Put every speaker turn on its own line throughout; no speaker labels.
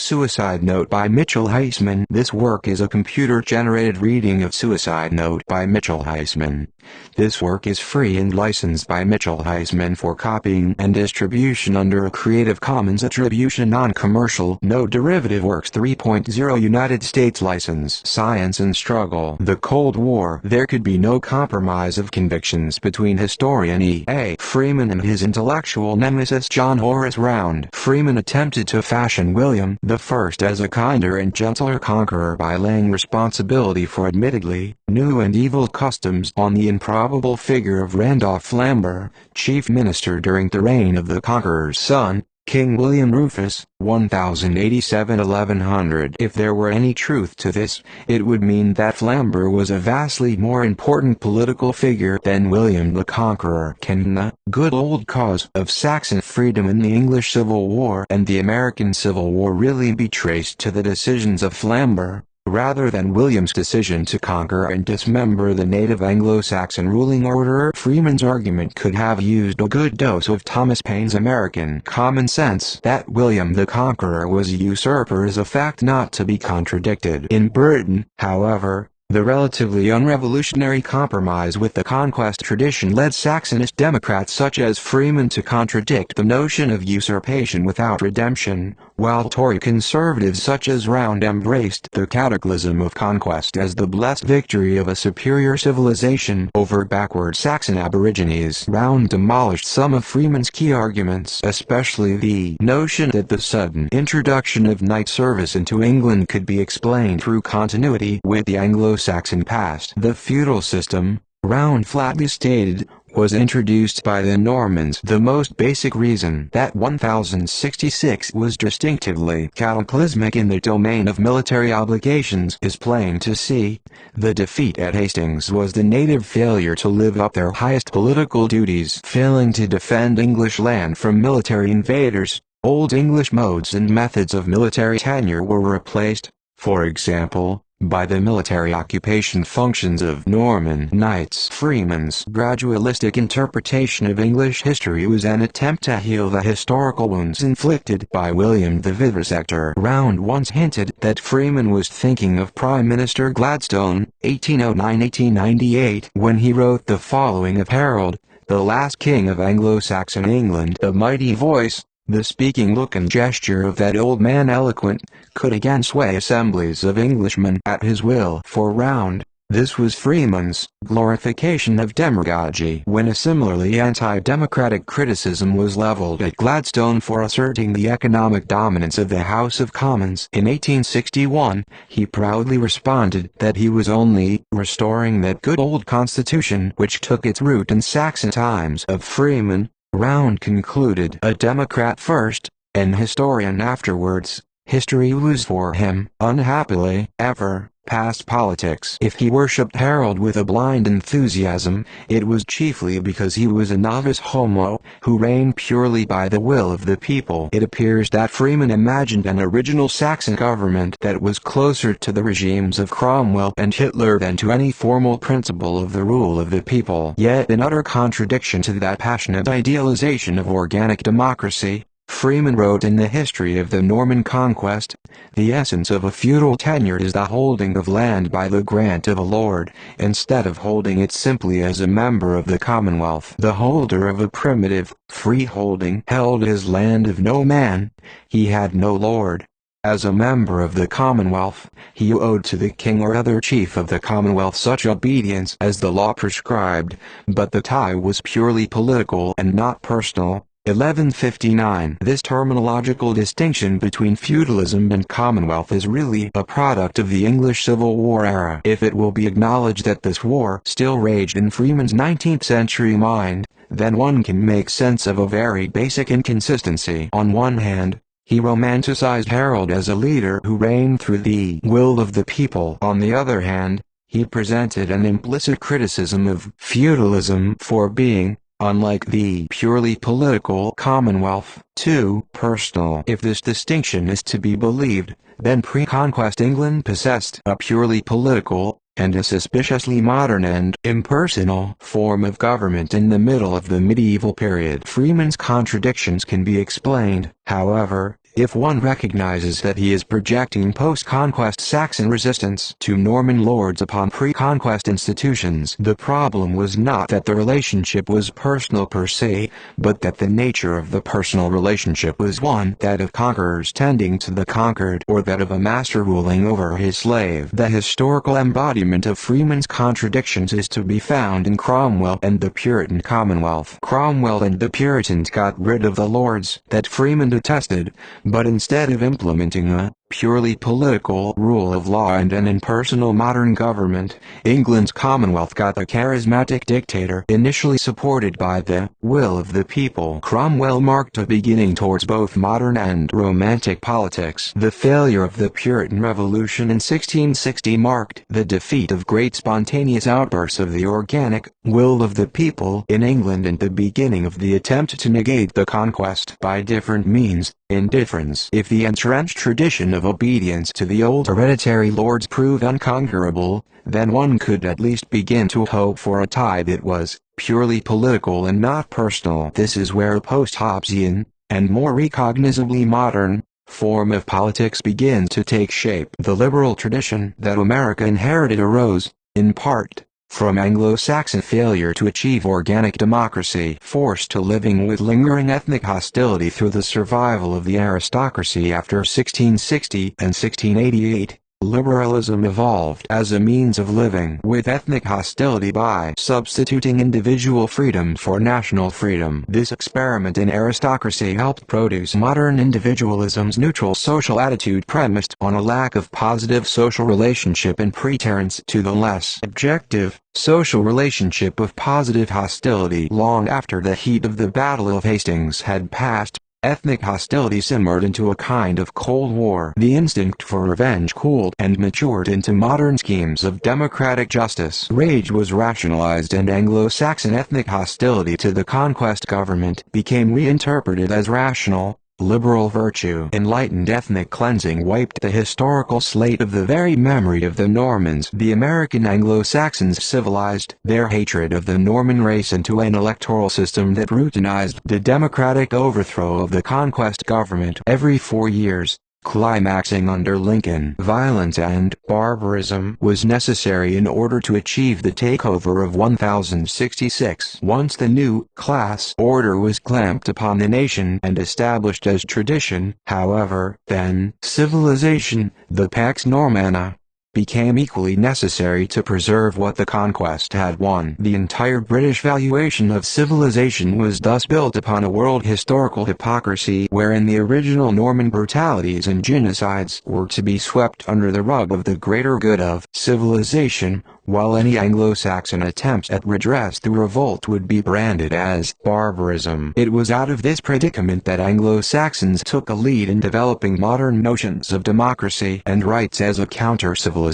Suicide Note by Mitchell Heisman. This work is a computer-generated reading of Suicide Note by Mitchell Heisman. This work is free and licensed by Mitchell Heisman for copying and distribution under a Creative Commons Attribution Non-Commercial No Derivative Works 3.0 United States license. Science and Struggle. The Cold War. There could be no compromise of convictions between historian E. A. Freeman and his intellectual nemesis John Horace Round. Freeman attempted to fashion William I as a kinder and gentler conqueror by laying responsibility for admittedly new and evil customs on the improbable figure of Randolph Flamborough, chief minister during the reign of the conqueror's son, King William Rufus, 1087–1100. If there were any truth to this, it would mean that Flamborough was a vastly more important political figure than William the Conqueror. Can the good old cause of Saxon freedom in the English Civil War and the American Civil War really be traced to the decisions of Flamborough, rather than William's decision to conquer and dismember the native Anglo-Saxon ruling order? Freeman's argument could have used a good dose of Thomas Paine's American common sense. That William the Conqueror was a usurper is a fact not to be contradicted. In Britain, however, the relatively unrevolutionary compromise with the conquest tradition led Saxonist Democrats such as Freeman to contradict the notion of usurpation without redemption, while Tory conservatives such as Round embraced the cataclysm of conquest as the blessed victory of a superior civilization over backward Saxon aborigines. Round demolished some of Freeman's key arguments, especially the notion that the sudden introduction of knight service into England could be explained through continuity with the Anglo-Saxon past. The feudal system, Round flatly stated, was introduced by the Normans. The most basic reason that 1066 was distinctively cataclysmic in the domain of military obligations is plain to see. The defeat at Hastings was the native failure to live up their highest political duties, failing to defend English land from military invaders. Old English modes and methods of military tenure were replaced, for example, by the military occupation functions of Norman knights. Freeman's gradualistic interpretation of English history was an attempt to heal the historical wounds inflicted by William the Vivisector. Round once hinted that Freeman was thinking of Prime Minister Gladstone, 1809–1898, when he wrote the following of Harold, the last king of Anglo-Saxon England. The mighty voice, the speaking look and gesture of that old man eloquent, could again sway assemblies of Englishmen at his will. For Round, this was Freeman's glorification of demagogy. When a similarly anti-democratic criticism was leveled at Gladstone for asserting the economic dominance of the House of Commons in 1861, he proudly responded that he was only restoring that good old constitution which took its root in Saxon times. Of Freeman, Round concluded, a Democrat first, an historian afterwards. History was for him, unhappily, ever past politics. If he worshipped Harold with a blind enthusiasm, it was chiefly because he was a novice homo, who reigned purely by the will of the people. It appears that Freeman imagined an original Saxon government that was closer to the regimes of Cromwell and Hitler than to any formal principle of the rule of the people. Yet in utter contradiction to that passionate idealization of organic democracy, Freeman wrote in the history of the Norman conquest, the essence of a feudal tenure is the holding of land by the grant of a lord, instead of holding it simply as a member of the Commonwealth. The holder of a primitive, free holding held his land of no man, he had no lord. As a member of the Commonwealth, he owed to the king or other chief of the Commonwealth such obedience as the law prescribed, but the tie was purely political and not personal. 1159. This terminological distinction between feudalism and commonwealth is really a product of the English Civil War era. If it will be acknowledged that this war still raged in Freeman's 19th century mind, then one can make sense of a very basic inconsistency. On one hand, he romanticized Harold as a leader who reigned through the will of the people. On the other hand, he presented an implicit criticism of feudalism for being, unlike the purely political Commonwealth, too personal. If this distinction is to be believed, then pre-conquest England possessed a purely political, and a suspiciously modern and impersonal form of government in the middle of the medieval period. Freeman's contradictions can be explained, however, If one recognizes that he is projecting post-conquest Saxon resistance to Norman lords upon pre-conquest institutions, the problem was not that the relationship was personal per se, but that the nature of the personal relationship was one that of conquerors tending to the conquered, or that of a master ruling over his slave. The historical embodiment of Freeman's contradictions is to be found in Cromwell and the Puritan Commonwealth. Cromwell and the Puritans got rid of the lords that Freeman detested, but instead of implementing a purely political rule of law and an impersonal modern government, England's Commonwealth got a charismatic dictator initially supported by the will of the people. Cromwell marked a beginning towards both modern and romantic politics. The failure of the Puritan Revolution in 1660 marked the defeat of great spontaneous outbursts of the organic will of the people in England and the beginning of the attempt to negate the conquest by different means. Indifference. If the entrenched tradition of obedience to the old hereditary lords proved unconquerable, then one could at least begin to hope for a tide that was purely political and not personal. This is where a post-Hobbesian, and more recognizably modern, form of politics begins to take shape. The liberal tradition that America inherited arose, in part, from Anglo-Saxon failure to achieve organic democracy, forced to living with lingering ethnic hostility through the survival of the aristocracy after 1660 and 1688. Liberalism evolved as a means of living with ethnic hostility by substituting individual freedom for national freedom. This experiment in aristocracy helped produce modern individualism's neutral social attitude premised on a lack of positive social relationship and pretense to the less objective social relationship of positive hostility. Long after the heat of the Battle of Hastings had passed, ethnic hostility simmered into a kind of Cold War. The instinct for revenge cooled and matured into modern schemes of democratic justice. Rage was rationalized and Anglo-Saxon ethnic hostility to the conquest government became reinterpreted as rational, liberal virtue. Enlightened ethnic cleansing wiped the historical slate of the very memory of the Normans. The American Anglo-Saxons civilized their hatred of the Norman race into an electoral system that routinized the democratic overthrow of the conquest government every 4 years. Climaxing under Lincoln. Violence and barbarism was necessary in order to achieve the takeover of 1066. Once the new class order was clamped upon the nation and established as tradition, however, then civilization, the Pax Normana, became equally necessary to preserve what the conquest had won. The entire British valuation of civilization was thus built upon a world historical hypocrisy wherein the original Norman brutalities and genocides were to be swept under the rug of the greater good of civilization, while any Anglo-Saxon attempts at redress through revolt would be branded as barbarism. It was out of this predicament that Anglo-Saxons took a lead in developing modern notions of democracy and rights as a counter-civilization.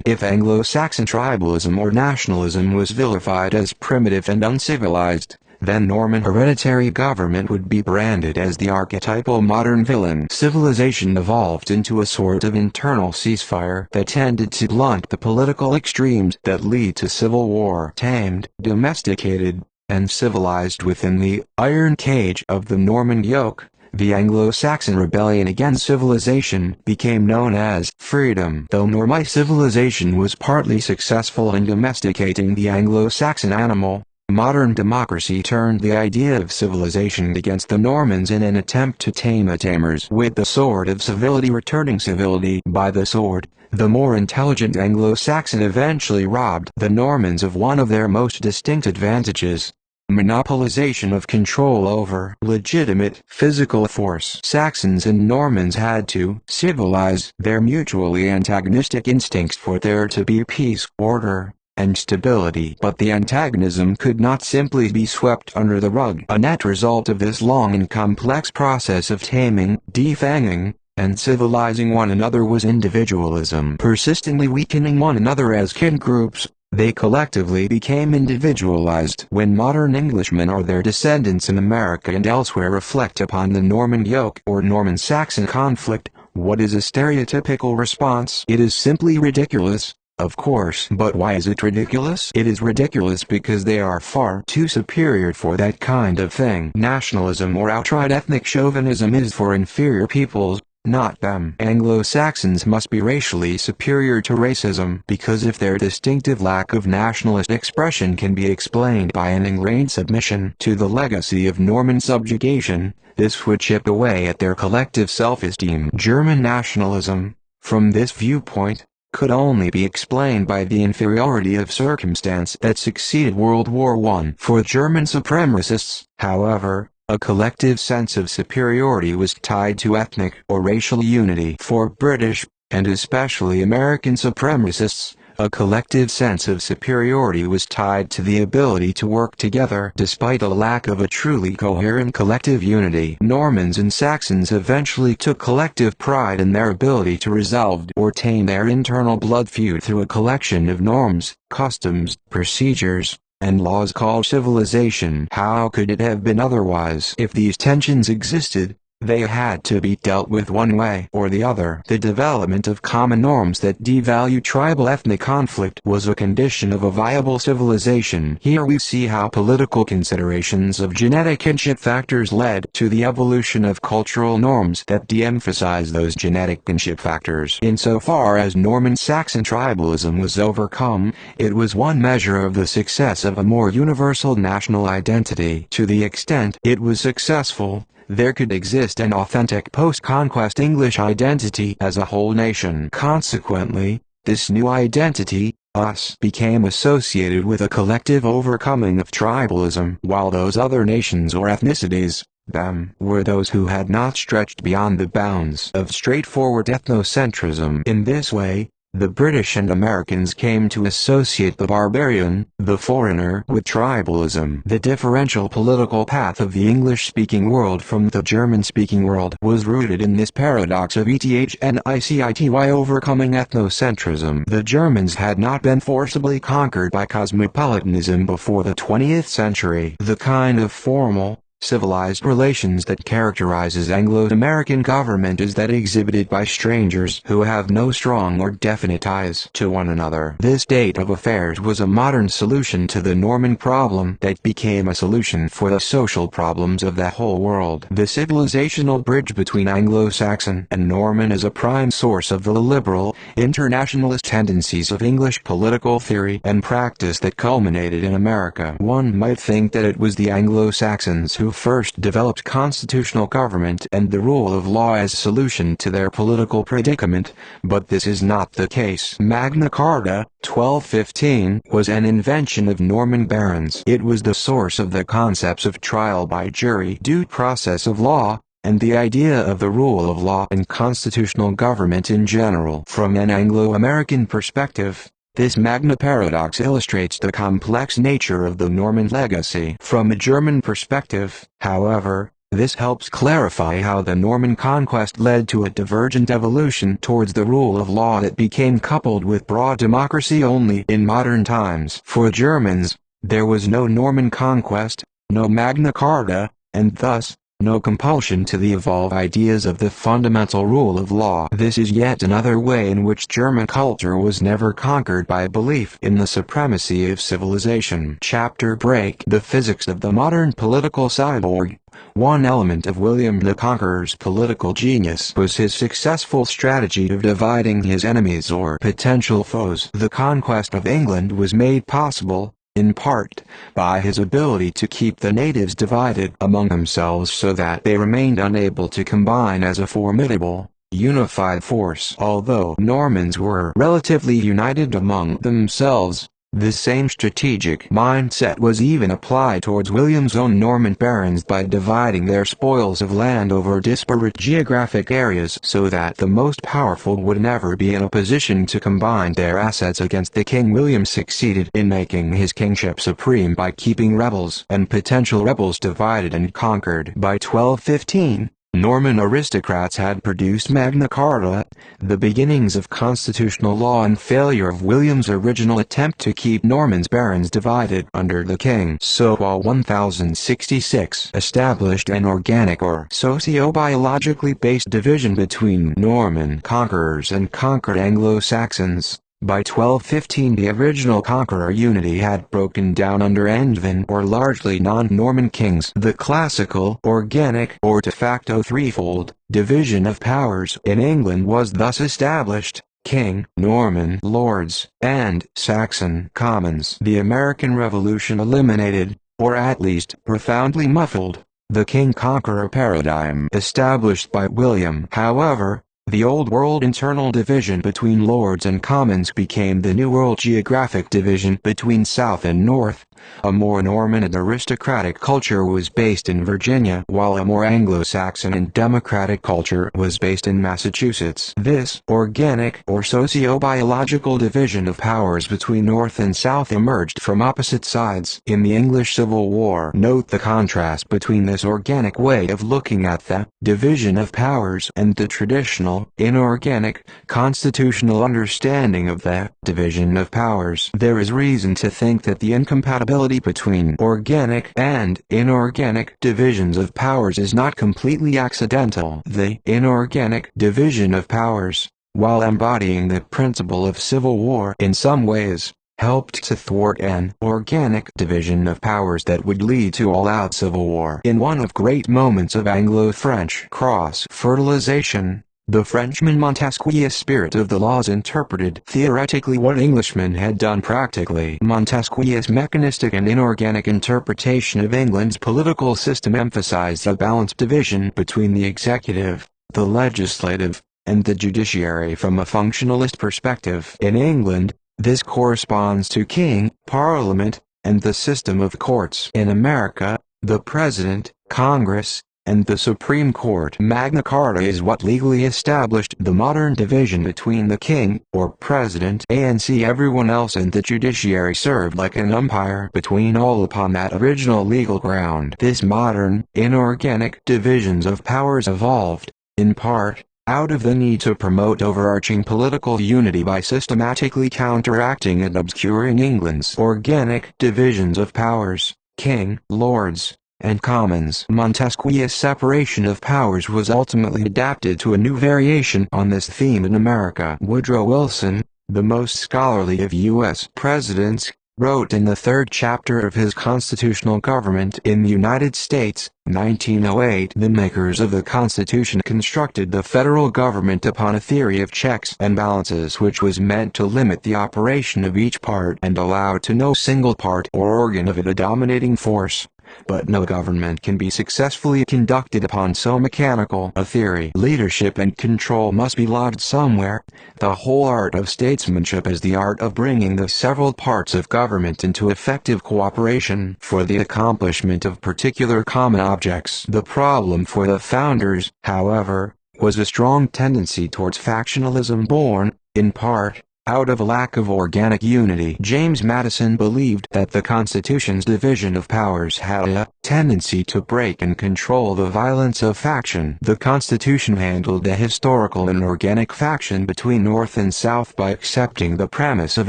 If Anglo-Saxon tribalism or nationalism was vilified as primitive and uncivilized, then Norman hereditary government would be branded as the archetypal modern villain. Civilization evolved into a sort of internal ceasefire that tended to blunt the political extremes that lead to civil war. Tamed, domesticated, and civilized within the iron cage of the Norman yoke, the Anglo-Saxon rebellion against civilization became known as freedom. Though Normite civilization was partly successful in domesticating the Anglo-Saxon animal, modern democracy turned the idea of civilization against the Normans in an attempt to tame the tamers. With the sword of civility returning civility by the sword, the more intelligent Anglo-Saxon eventually robbed the Normans of one of their most distinct advantages: monopolization of control over legitimate physical force. Saxons and Normans had to civilize their mutually antagonistic instincts for there to be peace, order, and stability. But the antagonism could not simply be swept under the rug. A net result of this long and complex process of taming, defanging, and civilizing one another was individualism. Persistently weakening one another as kin groups, they collectively became individualized. When modern Englishmen or their descendants in America and elsewhere reflect upon the Norman yoke or Norman-Saxon conflict, what is a stereotypical response? It is simply ridiculous, Of course. But why is it ridiculous? It is ridiculous because they are far too superior for that kind of thing. Nationalism or outright ethnic chauvinism is for inferior peoples, not them. Anglo-Saxons must be racially superior to racism because if their distinctive lack of nationalist expression can be explained by an ingrained submission to the legacy of Norman subjugation, this would chip away at their collective self-esteem. German nationalism, from this viewpoint, could only be explained by the inferiority of circumstance that succeeded World War I. For German supremacists, however, a collective sense of superiority was tied to ethnic or racial unity. For British, and especially American supremacists, a collective sense of superiority was tied to the ability to work together despite a lack of a truly coherent collective unity. Normans and Saxons eventually took collective pride in their ability to resolve or tame their internal blood feud through a collection of norms, customs, procedures, and laws called civilization. How could it have been otherwise? If these tensions existed, they had to be dealt with one way or the other. The development of common norms that devalue tribal ethnic conflict was a condition of a viable civilization. Here we see how political considerations of genetic kinship factors led to the evolution of cultural norms that de-emphasize those genetic kinship factors. Insofar as Norman-Saxon tribalism was overcome, it was one measure of the success of a more universal national identity. To the extent it was successful, there could exist an authentic post-conquest English identity as a whole nation. Consequently, this new identity, us, became associated with a collective overcoming of tribalism, while those other nations or ethnicities, them, were those who had not stretched beyond the bounds of straightforward ethnocentrism. In this way, the British and Americans came to associate the barbarian, the foreigner, with tribalism. The differential political path of the English-speaking world from the German-speaking world was rooted in this paradox of ethnicity overcoming ethnocentrism. The Germans had not been forcibly conquered by cosmopolitanism before the 20th century. The kind of formal, civilized relations that characterizes Anglo-American government is that exhibited by strangers who have no strong or definite ties to one another. This state of affairs was a modern solution to the Norman problem that became a solution for the social problems of the whole world. The civilizational bridge between Anglo-Saxon and Norman is a prime source of the liberal, internationalist tendencies of English political theory and practice that culminated in America. One might think that it was the Anglo-Saxons who first developed constitutional government and the rule of law as solution to their political predicament, but this is not the case. Magna Carta, 1215, was an invention of Norman barons. It was the source of the concepts of trial by jury, due process of law, and the idea of the rule of law and constitutional government in general. From an Anglo-American perspective, this Magna paradox illustrates the complex nature of the Norman legacy. From a German perspective, however, this helps clarify how the Norman conquest led to a divergent evolution towards the rule of law that became coupled with broad democracy only in modern times. For Germans, there was no Norman conquest, no Magna Carta, and thus, no compulsion to evolve ideas of the fundamental rule of law. This is yet another way in which German culture was never conquered by belief in the supremacy of civilization. Chapter break. The physics of the modern political cyborg. One element of William the Conqueror's political genius was his successful strategy of dividing his enemies or potential foes. The conquest of England was made possible, in part, by his ability to keep the natives divided among themselves so that they remained unable to combine as a formidable, unified force. Although Normans were relatively united among themselves, the same strategic mindset was even applied towards William's own Norman barons by dividing their spoils of land over disparate geographic areas so that the most powerful would never be in a position to combine their assets against the king. William succeeded in making his kingship supreme by keeping rebels and potential rebels divided and conquered. By 1215, Norman aristocrats had produced Magna Carta, the beginnings of constitutional law and failure of William's original attempt to keep Norman's barons divided under the king. So while 1066 established an organic or socio-biologically based division between Norman conquerors and conquered Anglo-Saxons, By 1215 the original conqueror unity had broken down under Angevin or largely non-Norman kings. The classical, organic or de facto threefold division of powers in England was thus established: King, Norman lords, and Saxon commons. The American Revolution eliminated, or at least profoundly muffled, the king-conqueror paradigm established by William. However, the Old World internal division between lords and commons became the New World geographic division between South and North. A more Norman and aristocratic culture was based in Virginia, while a more Anglo-Saxon and democratic culture was based in Massachusetts. This organic or socio-biological division of powers between North and South emerged from opposite sides in the English Civil War. Note the contrast between this organic way of looking at the division of powers and the traditional, inorganic, constitutional understanding of the division of powers. There is reason to think that the incompatibility between organic and inorganic divisions of powers is not completely accidental. The inorganic division of powers, while embodying the principle of civil war in some ways, helped to thwart an organic division of powers that would lead to all-out civil war. In one of great moments of Anglo-French cross-fertilization, the Frenchman Montesquieu's spirit of the laws interpreted theoretically what Englishmen had done practically. Montesquieu's mechanistic and inorganic interpretation of England's political system emphasized a balanced division between the executive, the legislative, and the judiciary from a functionalist perspective. In England, this corresponds to king, parliament, and the system of courts. In America, the president, Congress, and the Supreme Court. Magna Carta is what legally established the modern division between the king, or president, and everyone else, and the judiciary served like an umpire between all upon that original legal ground. This modern, inorganic divisions of powers evolved, in part, out of the need to promote overarching political unity by systematically counteracting and obscuring England's organic divisions of powers, king, lords, and commons. Montesquieu's separation of powers was ultimately adapted to a new variation on this theme in America. Woodrow Wilson, the most scholarly of U.S. presidents, wrote in the third chapter of his Constitutional Government in the United States, 1908, the makers of the Constitution constructed the federal government upon a theory of checks and balances which was meant to limit the operation of each part and allow to no single part or organ of it a dominating force. But no government can be successfully conducted upon so mechanical a theory. Leadership and control must be lodged somewhere. The whole art of statesmanship is the art of bringing the several parts of government into effective cooperation for the accomplishment of particular common objects. The problem for the founders, however, was a strong tendency towards factionalism born, in part, out of a lack of organic unity. James Madison believed that the Constitution's division of powers had a tendency to break and control the violence of faction. The Constitution handled the historical and organic faction between North and South by accepting the premise of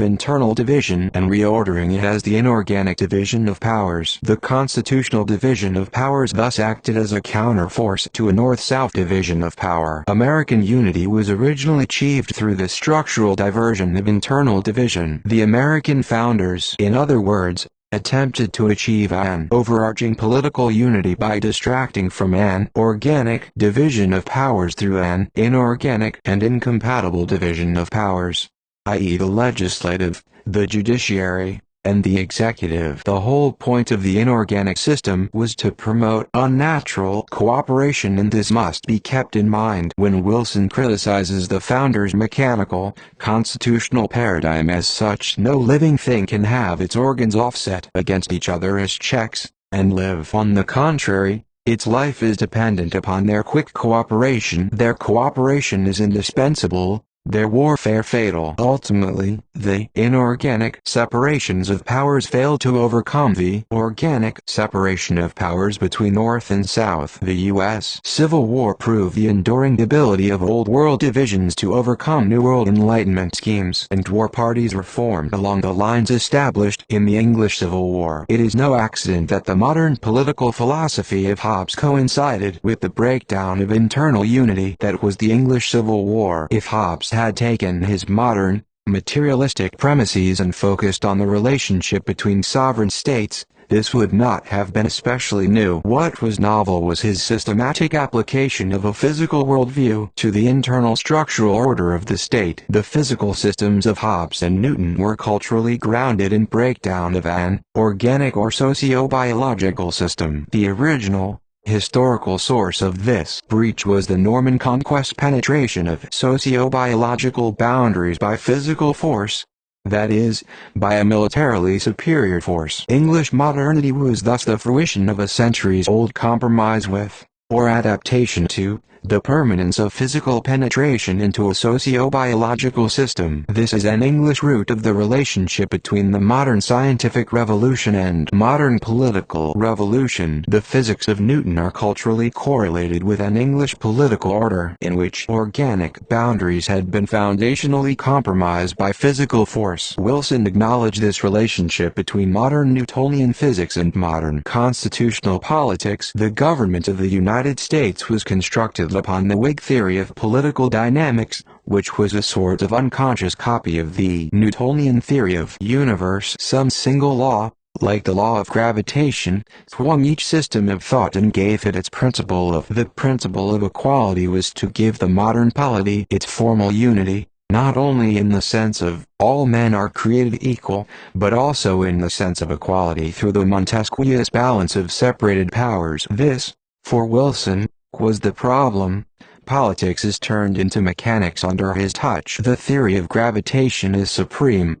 internal division and reordering it as the inorganic division of powers. The constitutional division of powers thus acted as a counterforce to a North-South division of power. American unity was originally achieved through the structural diversion of internal division. The American founders, in other words, attempted to achieve an overarching political unity by distracting from an organic division of powers through an inorganic and incompatible division of powers, i.e. the legislative, the judiciary, and the executive. The whole point of the inorganic system was to promote unnatural cooperation, and this must be kept in mind when Wilson criticizes the founders' mechanical, constitutional paradigm as such. No living thing can have its organs offset against each other as checks, and live. On the contrary, its life is dependent upon their quick cooperation. Their cooperation is indispensable, their warfare fatal. Ultimately, the inorganic separations of powers failed to overcome the organic separation of powers between North and South. The U.S. Civil War proved the enduring ability of Old World divisions to overcome New World Enlightenment schemes, and war parties were formed along the lines established in the English Civil War. It is no accident that the modern political philosophy of Hobbes coincided with the breakdown of internal unity that was the English Civil War. If Hobbes had taken his modern, materialistic premises and focused on the relationship between sovereign states, this would not have been especially new. What was novel was his systematic application of a physical worldview to the internal structural order of the state. The physical systems of Hobbes and Newton were culturally grounded in breakdown of an organic or socio-biological system. The original, historical source of this breach was the Norman Conquest penetration of socio-biological boundaries by physical force, that is, by a militarily superior force. English modernity was thus the fruition of a centuries-old compromise with, or adaptation to, the permanence of physical penetration into a socio-biological system. This is an English root of the relationship between the modern scientific revolution and modern political revolution. The physics of Newton are culturally correlated with an English political order in which organic boundaries had been foundationally compromised by physical force. Wilson acknowledged this relationship between modern Newtonian physics and modern constitutional politics. The government of the United States was constructed upon the Whig theory of political dynamics, which was a sort of unconscious copy of the Newtonian theory of universe. Some single law, like the law of gravitation, swung each system of thought and gave it its principle of. The principle of equality was to give the modern polity its formal unity, not only in the sense of all men are created equal, but also in the sense of equality through the Montesquieu's balance of separated powers. This, for Wilson, was the problem. Politics is turned into mechanics under his touch. The theory of gravitation is supreme.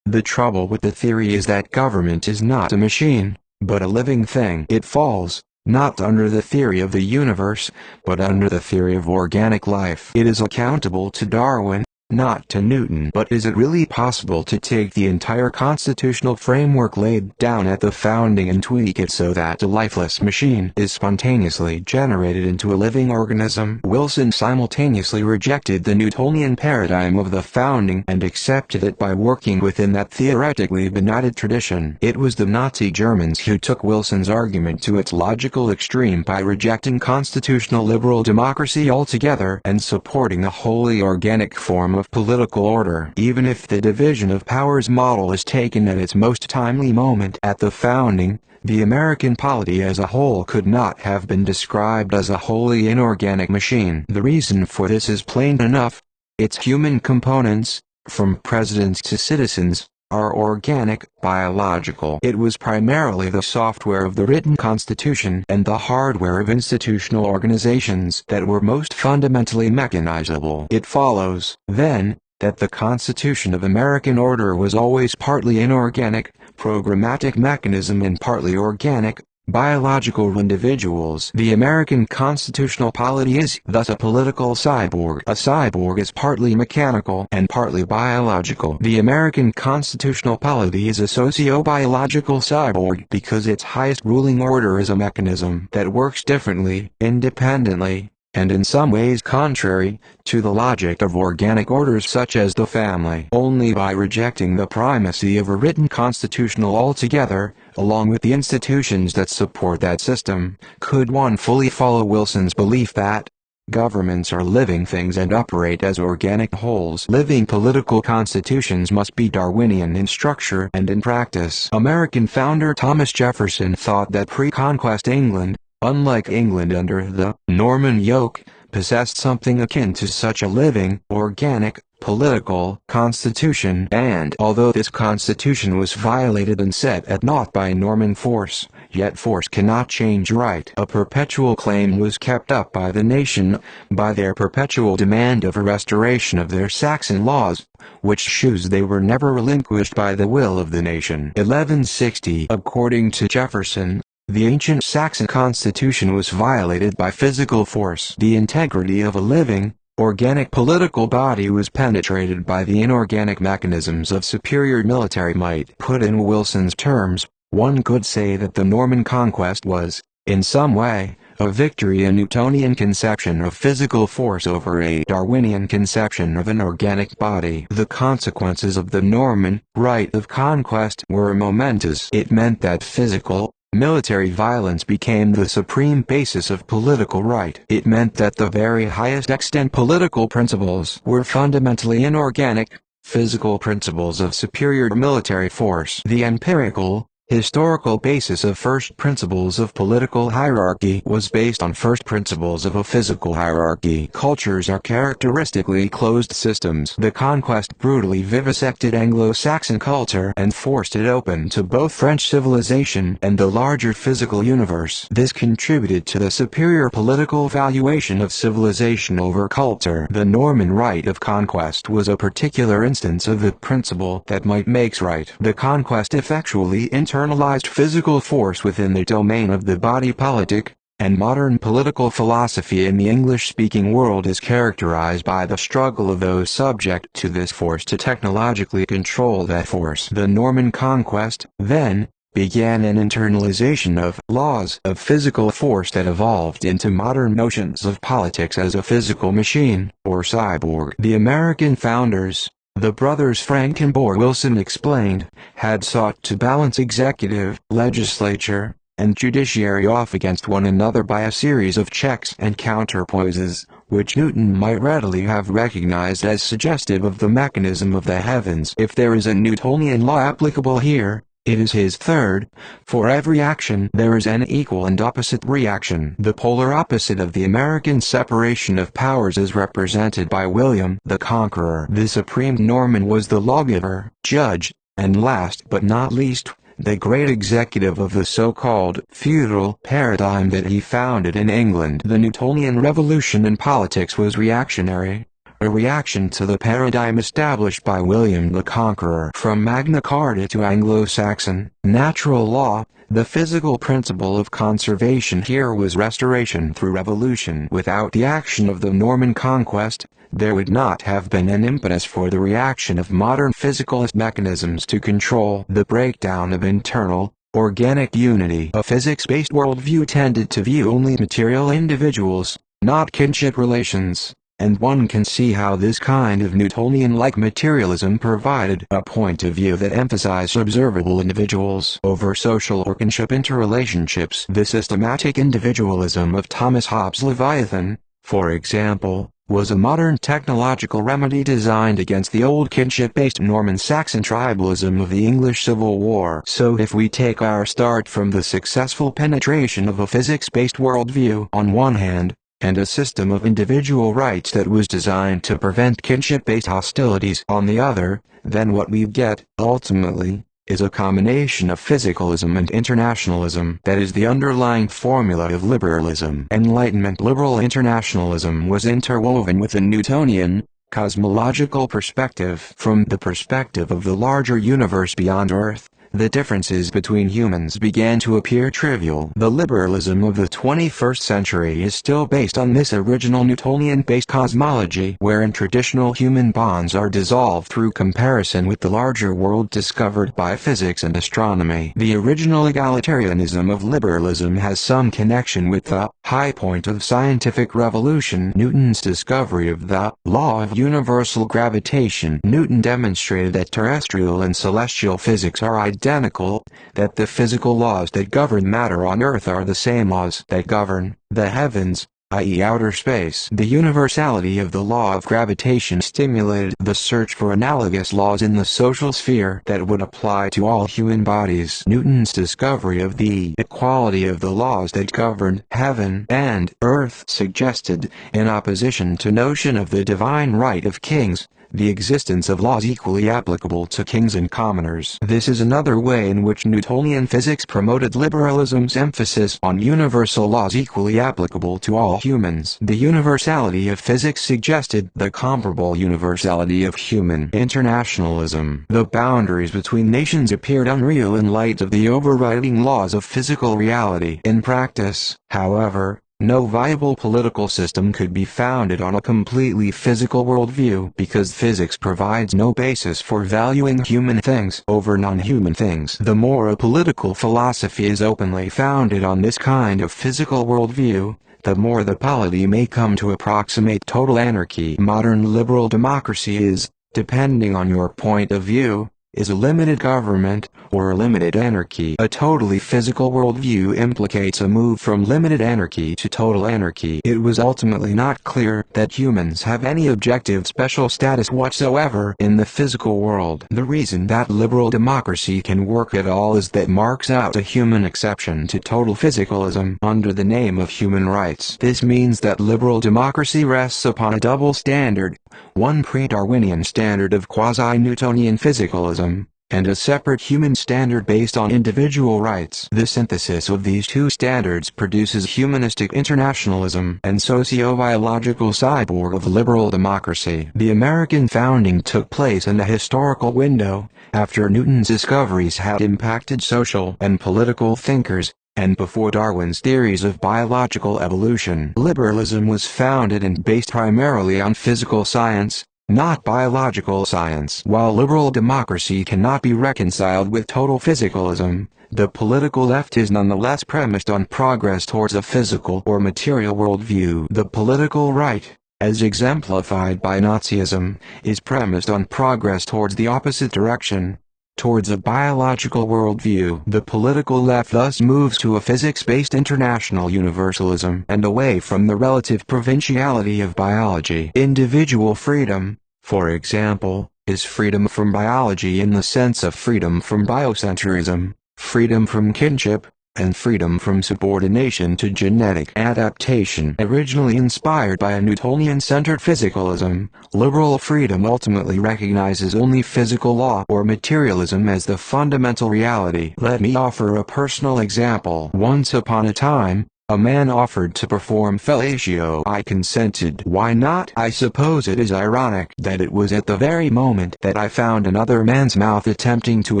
The trouble with the theory is that government is not a machine, but a living thing. It falls, not under the theory of the universe, but under the theory of organic life. It is accountable to Darwin, not to Newton. But is it really possible to take the entire constitutional framework laid down at the founding and tweak it so that a lifeless machine is spontaneously generated into a living organism? Wilson simultaneously rejected the Newtonian paradigm of the founding and accepted it by working within that theoretically benighted tradition. It was the Nazi Germans who took Wilson's argument to its logical extreme by rejecting constitutional liberal democracy altogether and supporting a wholly organic form of political order. Even if the division of powers model is taken at its most timely moment at the founding, the American polity as a whole could not have been described as a wholly inorganic machine. The reason for this is plain enough. Its human components, from presidents to citizens, are organic, biological. It was primarily the software of the written constitution and the hardware of institutional organizations that were most fundamentally mechanizable. It follows, then, that the Constitution of American order was always partly inorganic, programmatic mechanism and partly organic, biological individuals. The American constitutional polity is thus a political cyborg. A cyborg is partly mechanical and partly biological. The American constitutional polity is a socio-biological cyborg because its highest ruling order is a mechanism that works differently, independently, and in some ways contrary to the logic of organic orders such as the family. Only by rejecting the primacy of a written constitutional altogether, along with the institutions that support that system, could one fully follow Wilson's belief that governments are living things and operate as organic wholes. Living political constitutions must be Darwinian in structure and in practice. American founder Thomas Jefferson thought that pre-conquest England, unlike England under the Norman yoke, possessed something akin to such a living, organic, political constitution, and although this constitution was violated and set at naught by Norman force, yet force cannot change right. A perpetual claim was kept up by the nation, by their perpetual demand of a restoration of their Saxon laws, which shews they were never relinquished by the will of the nation. 1160. According to Jefferson, the ancient Saxon constitution was violated by physical force. The integrity of a living, organic political body was penetrated by the inorganic mechanisms of superior military might. Put in Wilson's terms, one could say that the Norman conquest was, in some way, a victory in Newtonian conception of physical force over a Darwinian conception of an organic body. The consequences of the Norman right of conquest were momentous. It meant that physical, military violence became the supreme basis of political right. It meant that the very highest extent political principles were fundamentally inorganic, Physical principles of superior military force. The empirical, historical basis of first principles of political hierarchy was based on first principles of a physical hierarchy. Cultures are characteristically closed systems. The conquest brutally vivisected Anglo-Saxon culture and forced it open to both French civilization and the larger physical universe. This contributed to the superior political valuation of civilization over culture. The Norman right of conquest was a particular instance of the principle that might makes right. The conquest effectually internalized physical force within the domain of the body politic, and modern political philosophy in the English-speaking world is characterized by the struggle of those subject to this force to technologically control that force. The Norman conquest, then, began an internalization of laws of physical force that evolved into modern notions of politics as a physical machine, or cyborg. The American founders, the brothers Frankenborg Wilson explained, had sought to balance executive, legislature, and judiciary off against one another by a series of checks and counterpoises, which Newton might readily have recognized as suggestive of the mechanism of the heavens. If there is a Newtonian law applicable here, it is his third: for every action there is an equal and opposite reaction. The polar opposite of the American separation of powers is represented by William the Conqueror. The supreme Norman was the lawgiver, judge, and last but not least, the great executive of the so-called feudal paradigm that he founded in England. The Newtonian revolution in politics was reactionary, a reaction to the paradigm established by William the Conqueror. From Magna Carta to Anglo-Saxon natural law, the physical principle of conservation here was restoration through revolution. Without the action of the Norman conquest, there would not have been an impetus for the reaction of modern physicalist mechanisms to control the breakdown of internal, organic unity. A physics-based worldview tended to view only material individuals, not kinship relations, and one can see how this kind of Newtonian-like materialism provided a point of view that emphasized observable individuals over social or kinship interrelationships. The systematic individualism of Thomas Hobbes' Leviathan, for example, was a modern technological remedy designed against the old kinship-based Norman-Saxon tribalism of the English Civil War. So if we take our start from the successful penetration of a physics-based worldview on one hand, and a system of individual rights that was designed to prevent kinship-based hostilities on the other, then what we get, ultimately, is a combination of physicalism and internationalism that is the underlying formula of liberalism. Enlightenment liberal internationalism was interwoven with a Newtonian, cosmological perspective. From the perspective of the larger universe beyond Earth, the differences between humans began to appear trivial. The liberalism of the 21st century is still based on this original Newtonian-based cosmology, wherein traditional human bonds are dissolved through comparison with the larger world discovered by physics and astronomy. The original egalitarianism of liberalism has some connection with the high point of scientific revolution, Newton's discovery of the law of universal gravitation. Newton demonstrated that terrestrial and celestial physics are identical, that the physical laws that govern matter on Earth are the same laws that govern the heavens, i.e. outer space. The universality of the law of gravitation stimulated the search for analogous laws in the social sphere that would apply to all human bodies. Newton's discovery of the equality of the laws that governed heaven and earth suggested, in opposition to notion of the divine right of kings, the existence of laws equally applicable to kings and commoners. This is another way in which Newtonian physics promoted liberalism's emphasis on universal laws equally applicable to all humans. The universality of physics suggested the comparable universality of human internationalism. The boundaries between nations appeared unreal in light of the overriding laws of physical reality. In practice, however, no viable political system could be founded on a completely physical worldview because physics provides no basis for valuing human things over non-human things. The more a political philosophy is openly founded on this kind of physical worldview, the more the polity may come to approximate total anarchy. Modern liberal democracy is, depending on your point of view, is a limited government, or a limited anarchy. A totally physical worldview implicates a move from limited anarchy to total anarchy. It was ultimately not clear that humans have any objective special status whatsoever in the physical world. The reason that liberal democracy can work at all is that marks out a human exception to total physicalism under the name of human rights. This means that liberal democracy rests upon a double standard, one pre-Darwinian standard of quasi-Newtonian physicalism, and a separate human standard based on individual rights. The synthesis of these two standards produces humanistic internationalism and socio-biological cyborg of liberal democracy. The American founding took place in a historical window, after Newton's discoveries had impacted social and political thinkers, and before Darwin's theories of biological evolution. Liberalism was founded and based primarily on physical science, not biological science. While liberal democracy cannot be reconciled with total physicalism, the political left is nonetheless premised on progress towards a physical or material worldview. The political right, as exemplified by Nazism, is premised on progress towards the opposite direction, towards a biological worldview. The political left thus moves to a physics-based international universalism and away from the relative provinciality of biology. Individual freedom, for example, is freedom from biology in the sense of freedom from biocentrism, freedom from kinship, and freedom from subordination to genetic adaptation. Originally inspired by a Newtonian-centered physicalism, liberal freedom ultimately recognizes only physical law or materialism as the fundamental reality. Let me offer a personal example. Once upon a time, a man offered to perform fellatio. I consented. Why not? I suppose it is ironic that it was at the very moment that I found another man's mouth attempting to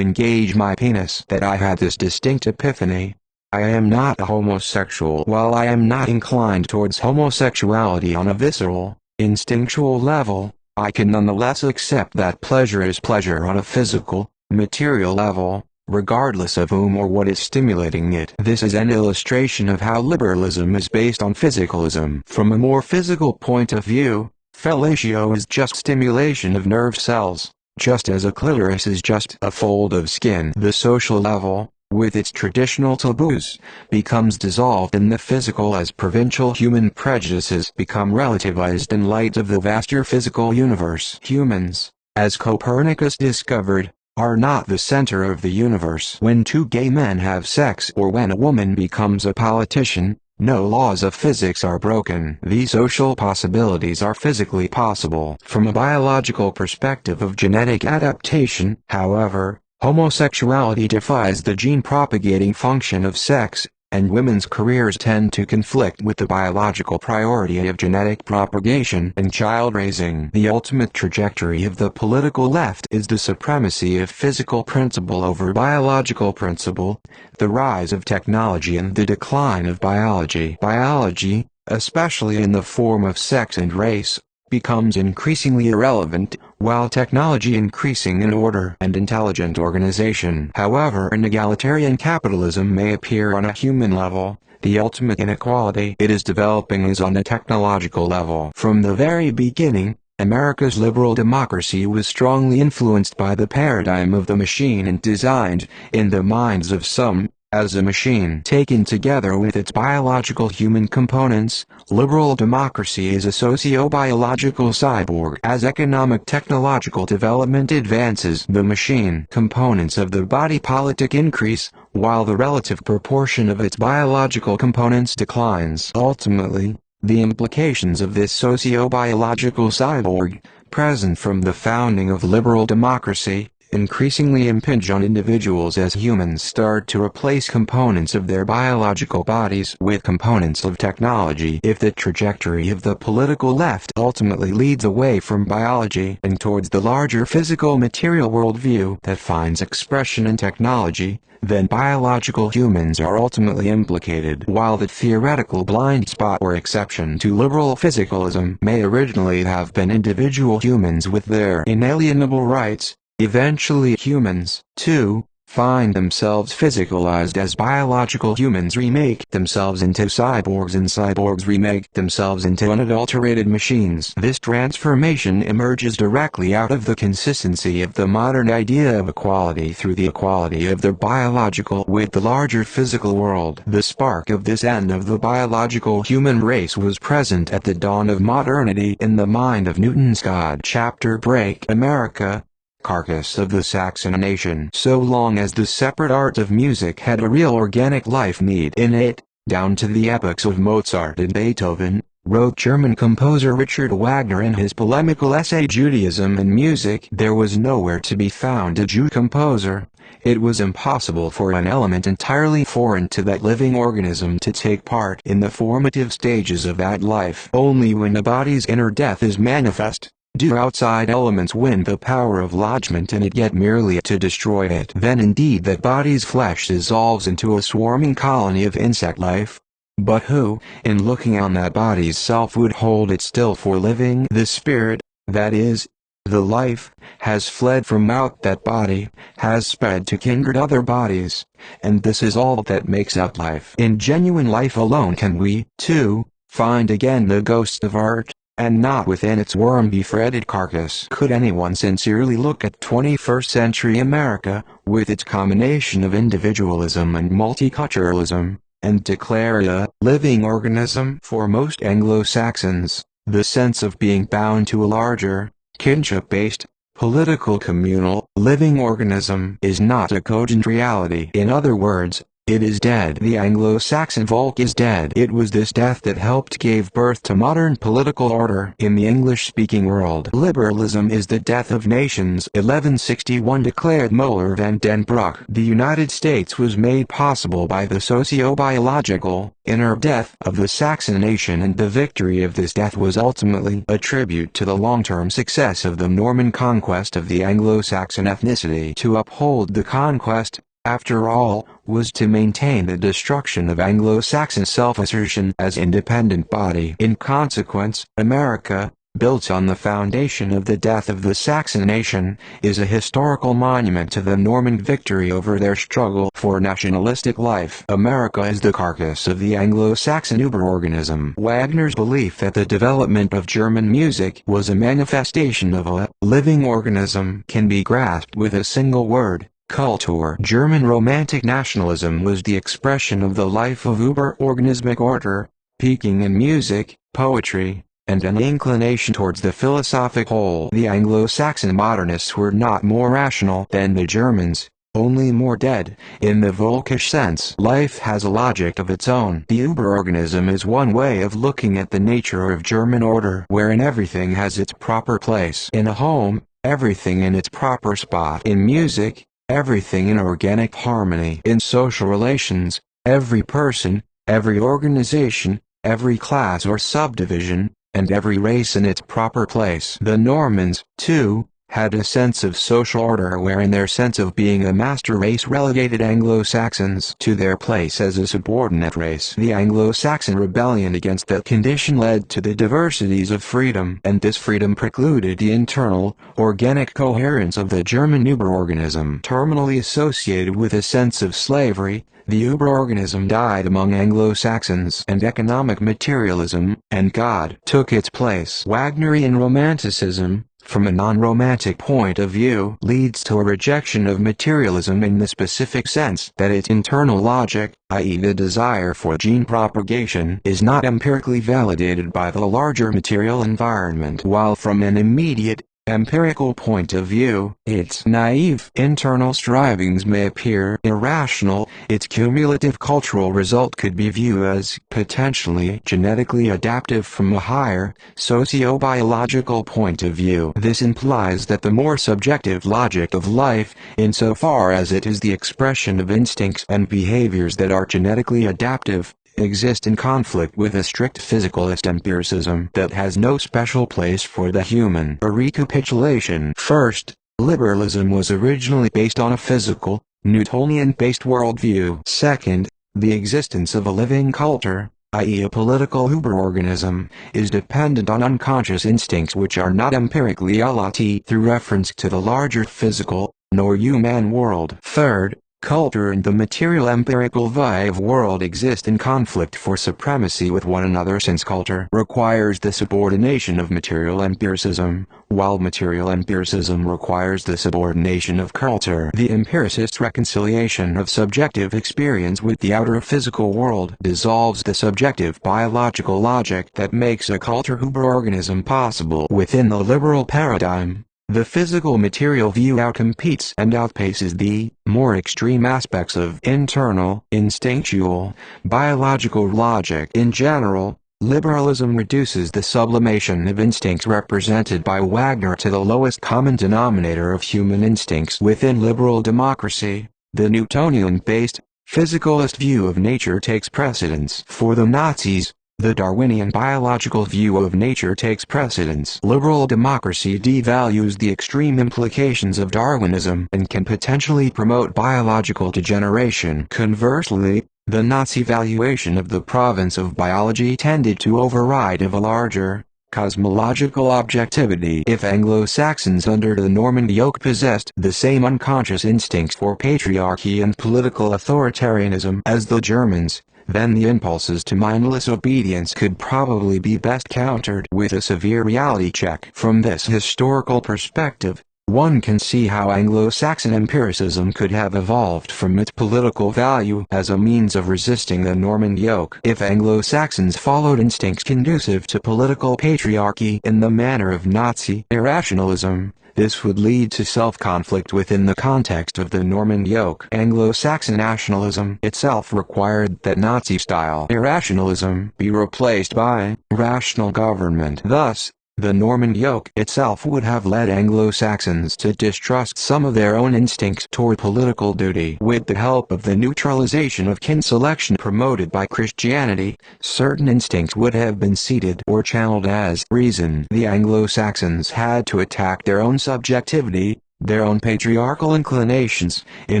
engage my penis that I had this distinct epiphany. I am not a homosexual. While I am not inclined towards homosexuality on a visceral, instinctual level, I can nonetheless accept that pleasure is pleasure on a physical, material level, regardless of whom or what is stimulating it. This is an illustration of how liberalism is based on physicalism. From a more physical point of view, fellatio is just stimulation of nerve cells, just as a clitoris is just a fold of skin. The social level, with its traditional taboos, becomes dissolved in the physical as provincial human prejudices become relativized in light of the vaster physical universe. Humans, as Copernicus discovered, are not the center of the universe. When two gay men have sex or when a woman becomes a politician, no laws of physics are broken. These social possibilities are physically possible. From a biological perspective of genetic adaptation, however, homosexuality defies the gene-propagating function of sex, and women's careers tend to conflict with the biological priority of genetic propagation and child-raising. The ultimate trajectory of the political left is the supremacy of physical principle over biological principle, the rise of technology and the decline of biology. Biology, especially in the form of sex and race, becomes increasingly irrelevant, while technology increasing in order and intelligent organization. However, an egalitarian capitalism may appear on a human level, the ultimate inequality it is developing is on a technological level. From the very beginning, America's liberal democracy was strongly influenced by the paradigm of the machine and designed, in the minds of some, as a machine. Taken together with its biological human components, liberal democracy is a socio-biological cyborg. As economic technological development advances, the machine components of the body politic increase, while the relative proportion of its biological components declines. Ultimately, the implications of this socio-biological cyborg, present from the founding of liberal democracy, increasingly impinge on individuals as humans start to replace components of their biological bodies with components of technology. If the trajectory of the political left ultimately leads away from biology and towards the larger physical material worldview that finds expression in technology, then biological humans are ultimately implicated. While the theoretical blind spot or exception to liberal physicalism may originally have been individual humans with their inalienable rights, eventually humans, too, find themselves physicalized as biological humans remake themselves into cyborgs and cyborgs remake themselves into unadulterated machines. This transformation emerges directly out of the consistency of the modern idea of equality through the equality of the biological with the larger physical world. The spark of this end of the biological human race was present at the dawn of modernity in the mind of Newton's God. Chapter Break America, carcass of the Saxon nation. So long as the separate art of music had a real organic life need in it, down to the epochs of Mozart and Beethoven, wrote German composer Richard Wagner in his polemical essay Judaism and Music, there was nowhere to be found a Jew composer. It was impossible for an element entirely foreign to that living organism to take part in the formative stages of that life. Only when a body's inner death is manifest, do outside elements win the power of lodgment in it, yet merely to destroy it. Then indeed that body's flesh dissolves into a swarming colony of insect life. But who, in looking on that body's self, would hold it still for living? The spirit, that is, the life, has fled from out that body, has sped to kindred other bodies, and this is all that makes up life. In genuine life alone can we, too, find again the ghost of art, and not within its worm-befretted carcass. Could anyone sincerely look at 21st century America, with its combination of individualism and multiculturalism, and declare it a living organism? For most Anglo-Saxons, the sense of being bound to a larger, kinship-based, political communal, living organism is not a cogent reality. In other words, it is dead. The Anglo-Saxon Volk is dead. It was this death that helped give birth to modern political order in the English-speaking world. Liberalism is the death of nations. 1161 declared Moeller van den Bruck. The United States was made possible by the socio-biological, inner death of the Saxon nation, and the victory of this death was ultimately a tribute to the long-term success of the Norman conquest of the Anglo-Saxon ethnicity. To uphold the conquest, after all, was to maintain the destruction of Anglo-Saxon self-assertion as independent body. In consequence, America, built on the foundation of the death of the Saxon nation, is a historical monument to the Norman victory over their struggle for nationalistic life. America is the carcass of the Anglo-Saxon uber-organism. Wagner's belief that the development of German music was a manifestation of a living organism can be grasped with a single word: Kultur. German Romantic nationalism was the expression of the life of uber-organismic order, peaking in music, poetry, and an inclination towards the philosophic whole. The Anglo-Saxon modernists were not more rational than the Germans, only more dead, in the Volkish sense. Life has a logic of its own. The uber-organism is one way of looking at the nature of German order, wherein everything has its proper place. In a home, everything in its proper spot. In music, everything in organic harmony. In social relations, every person, every organization, every class or subdivision, and every race in its proper place. The Normans, too, had a sense of social order wherein their sense of being a master race relegated Anglo-Saxons to their place as a subordinate race. The Anglo-Saxon rebellion against that condition led to the diversities of freedom, and this freedom precluded the internal, organic coherence of the German uber-organism. Terminally associated with a sense of slavery, the uber-organism died among Anglo-Saxons, and economic materialism, and God, took its place. Wagnerian Romanticism, from a non-romantic point of view, leads to a rejection of materialism in the specific sense that its internal logic, i.e. the desire for gene propagation, is not empirically validated by the larger material environment, while from an immediate, empirical point of view, its naive internal strivings may appear irrational. Its cumulative cultural result could be viewed as potentially genetically adaptive from a higher, socio-biological point of view. This implies that the more subjective logic of life, insofar as it is the expression of instincts and behaviors that are genetically adaptive, exist in conflict with a strict physicalist empiricism that has no special place for the human. A recapitulation. First, liberalism was originally based on a physical, Newtonian-based worldview. Second, the existence of a living culture, i.e. a political uber-organism, is dependent on unconscious instincts which are not empirically elati through reference to the larger physical, nor human world. Third, culture and the material empirical vive world exist in conflict for supremacy with one another, since culture requires the subordination of material empiricism, while material empiricism requires the subordination of culture. The empiricist reconciliation of subjective experience with the outer physical world dissolves the subjective biological logic that makes a culture-Uberorganism possible. Within the liberal paradigm, the physical material view outcompetes and outpaces the more extreme aspects of internal, instinctual, biological logic. In general, liberalism reduces the sublimation of instincts represented by Wagner to the lowest common denominator of human instincts. Within liberal democracy, the Newtonian-based, physicalist view of nature takes precedence. For the Nazis, the Darwinian biological view of nature takes precedence. Liberal democracy devalues the extreme implications of Darwinism and can potentially promote biological degeneration. Conversely, the Nazi valuation of the province of biology tended to override of a larger, cosmological objectivity. If Anglo-Saxons under the Norman yoke possessed the same unconscious instincts for patriarchy and political authoritarianism as the Germans, then the impulses to mindless obedience could probably be best countered with a severe reality check. From this historical perspective, one can see how Anglo-Saxon empiricism could have evolved from its political value as a means of resisting the Norman yoke. If Anglo-Saxons followed instincts conducive to political patriarchy in the manner of Nazi irrationalism, this would lead to self-conflict within the context of the Norman yoke. Anglo-Saxon nationalism itself required that Nazi-style irrationalism be replaced by rational government. Thus, the Norman yoke itself would have led Anglo-Saxons to distrust some of their own instincts toward political duty. With the help of the neutralization of kin selection promoted by Christianity, certain instincts would have been seated or channeled as reason. The Anglo-Saxons had to attack their own subjectivity, their own patriarchal inclinations, in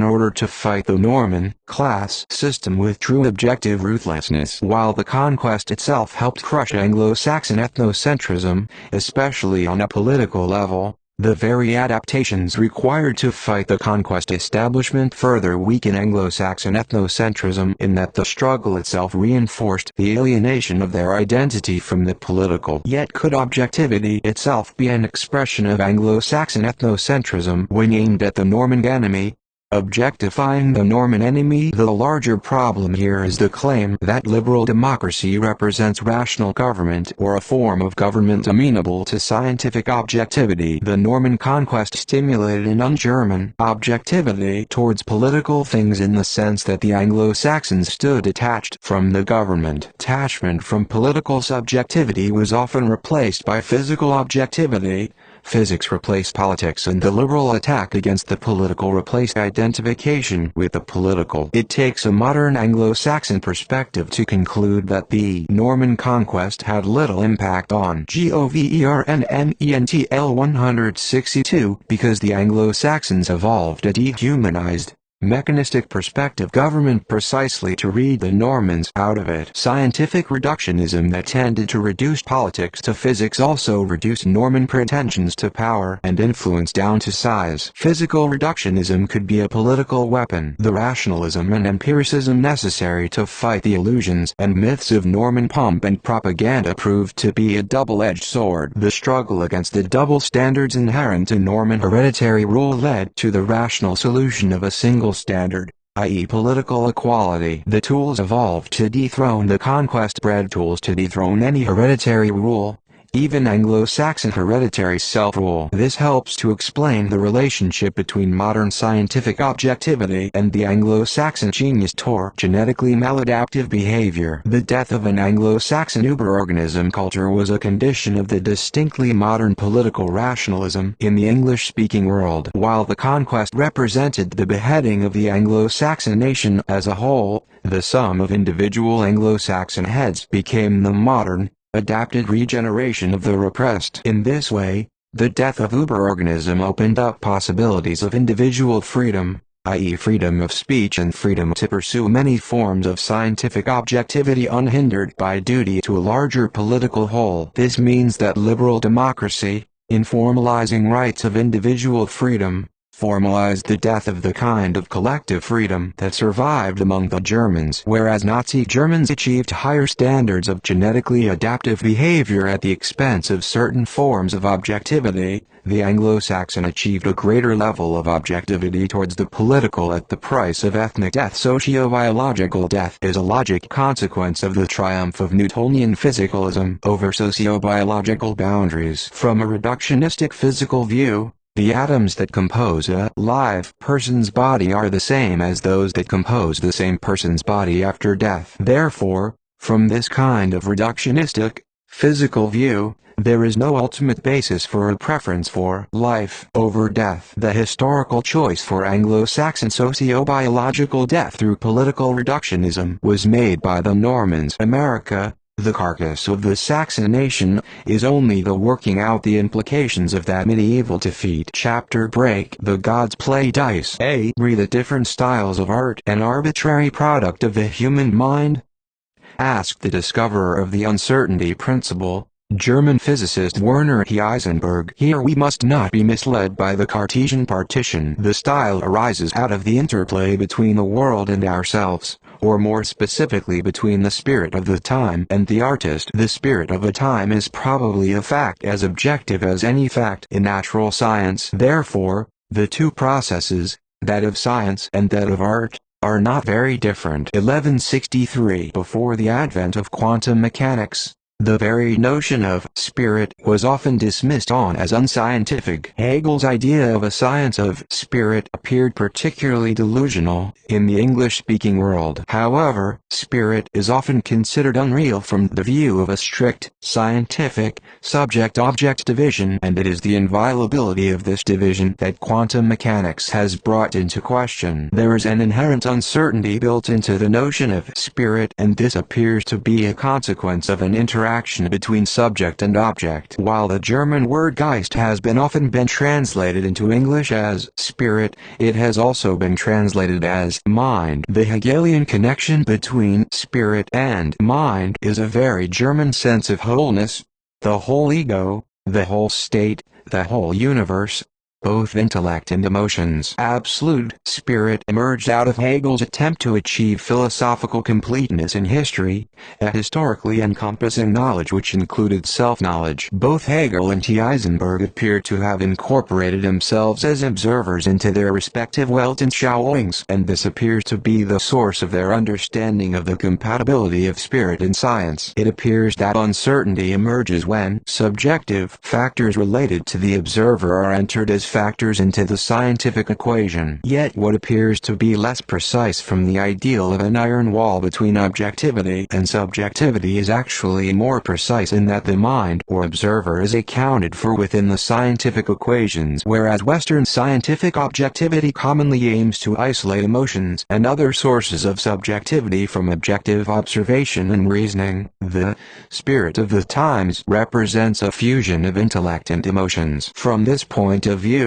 order to fight the Norman class system with true objective ruthlessness. While the conquest itself helped crush Anglo-Saxon ethnocentrism, especially on a political level, the very adaptations required to fight the conquest establishment further weaken Anglo-Saxon ethnocentrism in that the struggle itself reinforced the alienation of their identity from the political. Yet could objectivity itself be an expression of Anglo-Saxon ethnocentrism when aimed at the Norman enemy? Objectifying the Norman enemy. The larger problem here is the claim that liberal democracy represents rational government or a form of government amenable to scientific objectivity. The Norman conquest stimulated an un-German objectivity towards political things in the sense that the Anglo-Saxons stood detached from the government. Detachment from political subjectivity was often replaced by physical objectivity. Physics replaced politics, and the liberal attack against the political replaced identification with the political. It takes a modern Anglo-Saxon perspective to conclude that the Norman conquest had little impact on GOVERNMENTL 162 because the Anglo-Saxons evolved a dehumanized, mechanistic perspective government precisely to read the Normans out of it. Scientific reductionism that tended to reduce politics to physics also reduced Norman pretensions to power and influence down to size. Physical reductionism could be a political weapon. The rationalism and empiricism necessary to fight the illusions and myths of Norman pomp and propaganda proved to be a double-edged sword. The struggle against the double standards inherent in Norman hereditary rule led to the rational solution of a single standard, i.e. political equality. The tools evolved to dethrone the conquest bred tools to dethrone any hereditary rule, even Anglo-Saxon hereditary self-rule. This helps to explain the relationship between modern scientific objectivity and the Anglo-Saxon genius toward genetically maladaptive behavior. The death of an Anglo-Saxon uberorganism culture was a condition of the distinctly modern political rationalism in the English-speaking world. While the conquest represented the beheading of the Anglo-Saxon nation as a whole, the sum of individual Anglo-Saxon heads became the modern, adapted regeneration of the repressed. In this way, the death of uberorganism opened up possibilities of individual freedom, i.e. freedom of speech and freedom to pursue many forms of scientific objectivity unhindered by duty to a larger political whole. This means that liberal democracy, in formalizing rights of individual freedom, formalized the death of the kind of collective freedom that survived among the Germans. Whereas Nazi Germans achieved higher standards of genetically adaptive behavior at the expense of certain forms of objectivity, the Anglo-Saxon achieved a greater level of objectivity towards the political at the price of ethnic death. Sociobiological death is a logic consequence of the triumph of Newtonian physicalism over sociobiological boundaries. From a reductionistic physical view, the atoms that compose a live person's body are the same as those that compose the same person's body after death. Therefore, from this kind of reductionistic, physical view, there is no ultimate basis for a preference for life over death. The historical choice for Anglo-Saxon sociobiological death through political reductionism was made by the Normans. America, the carcass of the Saxon nation, is only the working out the implications of that medieval defeat. Chapter Break. The gods play dice. The different styles of art an arbitrary product of the human mind? Asked the discoverer of the uncertainty principle, German physicist Werner Heisenberg. Here we must not be misled by the Cartesian partition. The style arises out of the interplay between the world and ourselves, or more specifically between the spirit of the time and the artist. The spirit of a time is probably a fact as objective as any fact in natural science. Therefore, the two processes, that of science and that of art, are not very different. 1163. Before the advent of quantum mechanics, the very notion of spirit was often dismissed on as unscientific. Hegel's idea of a science of spirit appeared particularly delusional in the English-speaking world. However, spirit is often considered unreal from the view of a strict, scientific, subject-object division, and it is the inviolability of this division that quantum mechanics has brought into question. There is an inherent uncertainty built into the notion of spirit, and this appears to be a consequence of an interaction between subject and object. While the German word Geist has often been translated into English as spirit, it has also been translated as mind. The Hegelian connection between spirit and mind is a very German sense of wholeness, the whole ego, the whole state, the whole universe, both intellect and emotions. Absolute spirit emerged out of Hegel's attempt to achieve philosophical completeness in history, a historically encompassing knowledge which included self-knowledge. Both Hegel and Heisenberg appear to have incorporated themselves as observers into their respective Weltanschauungs, and this appears to be the source of their understanding of the compatibility of spirit and science. It appears that uncertainty emerges when subjective factors related to the observer are entered as factors into the scientific equation. Yet what appears to be less precise from the ideal of an iron wall between objectivity and subjectivity is actually more precise in that the mind or observer is accounted for within the scientific equations, whereas Western scientific objectivity commonly aims to isolate emotions and other sources of subjectivity from objective observation and reasoning. The spirit of the times represents a fusion of intellect and emotions. From this point of view,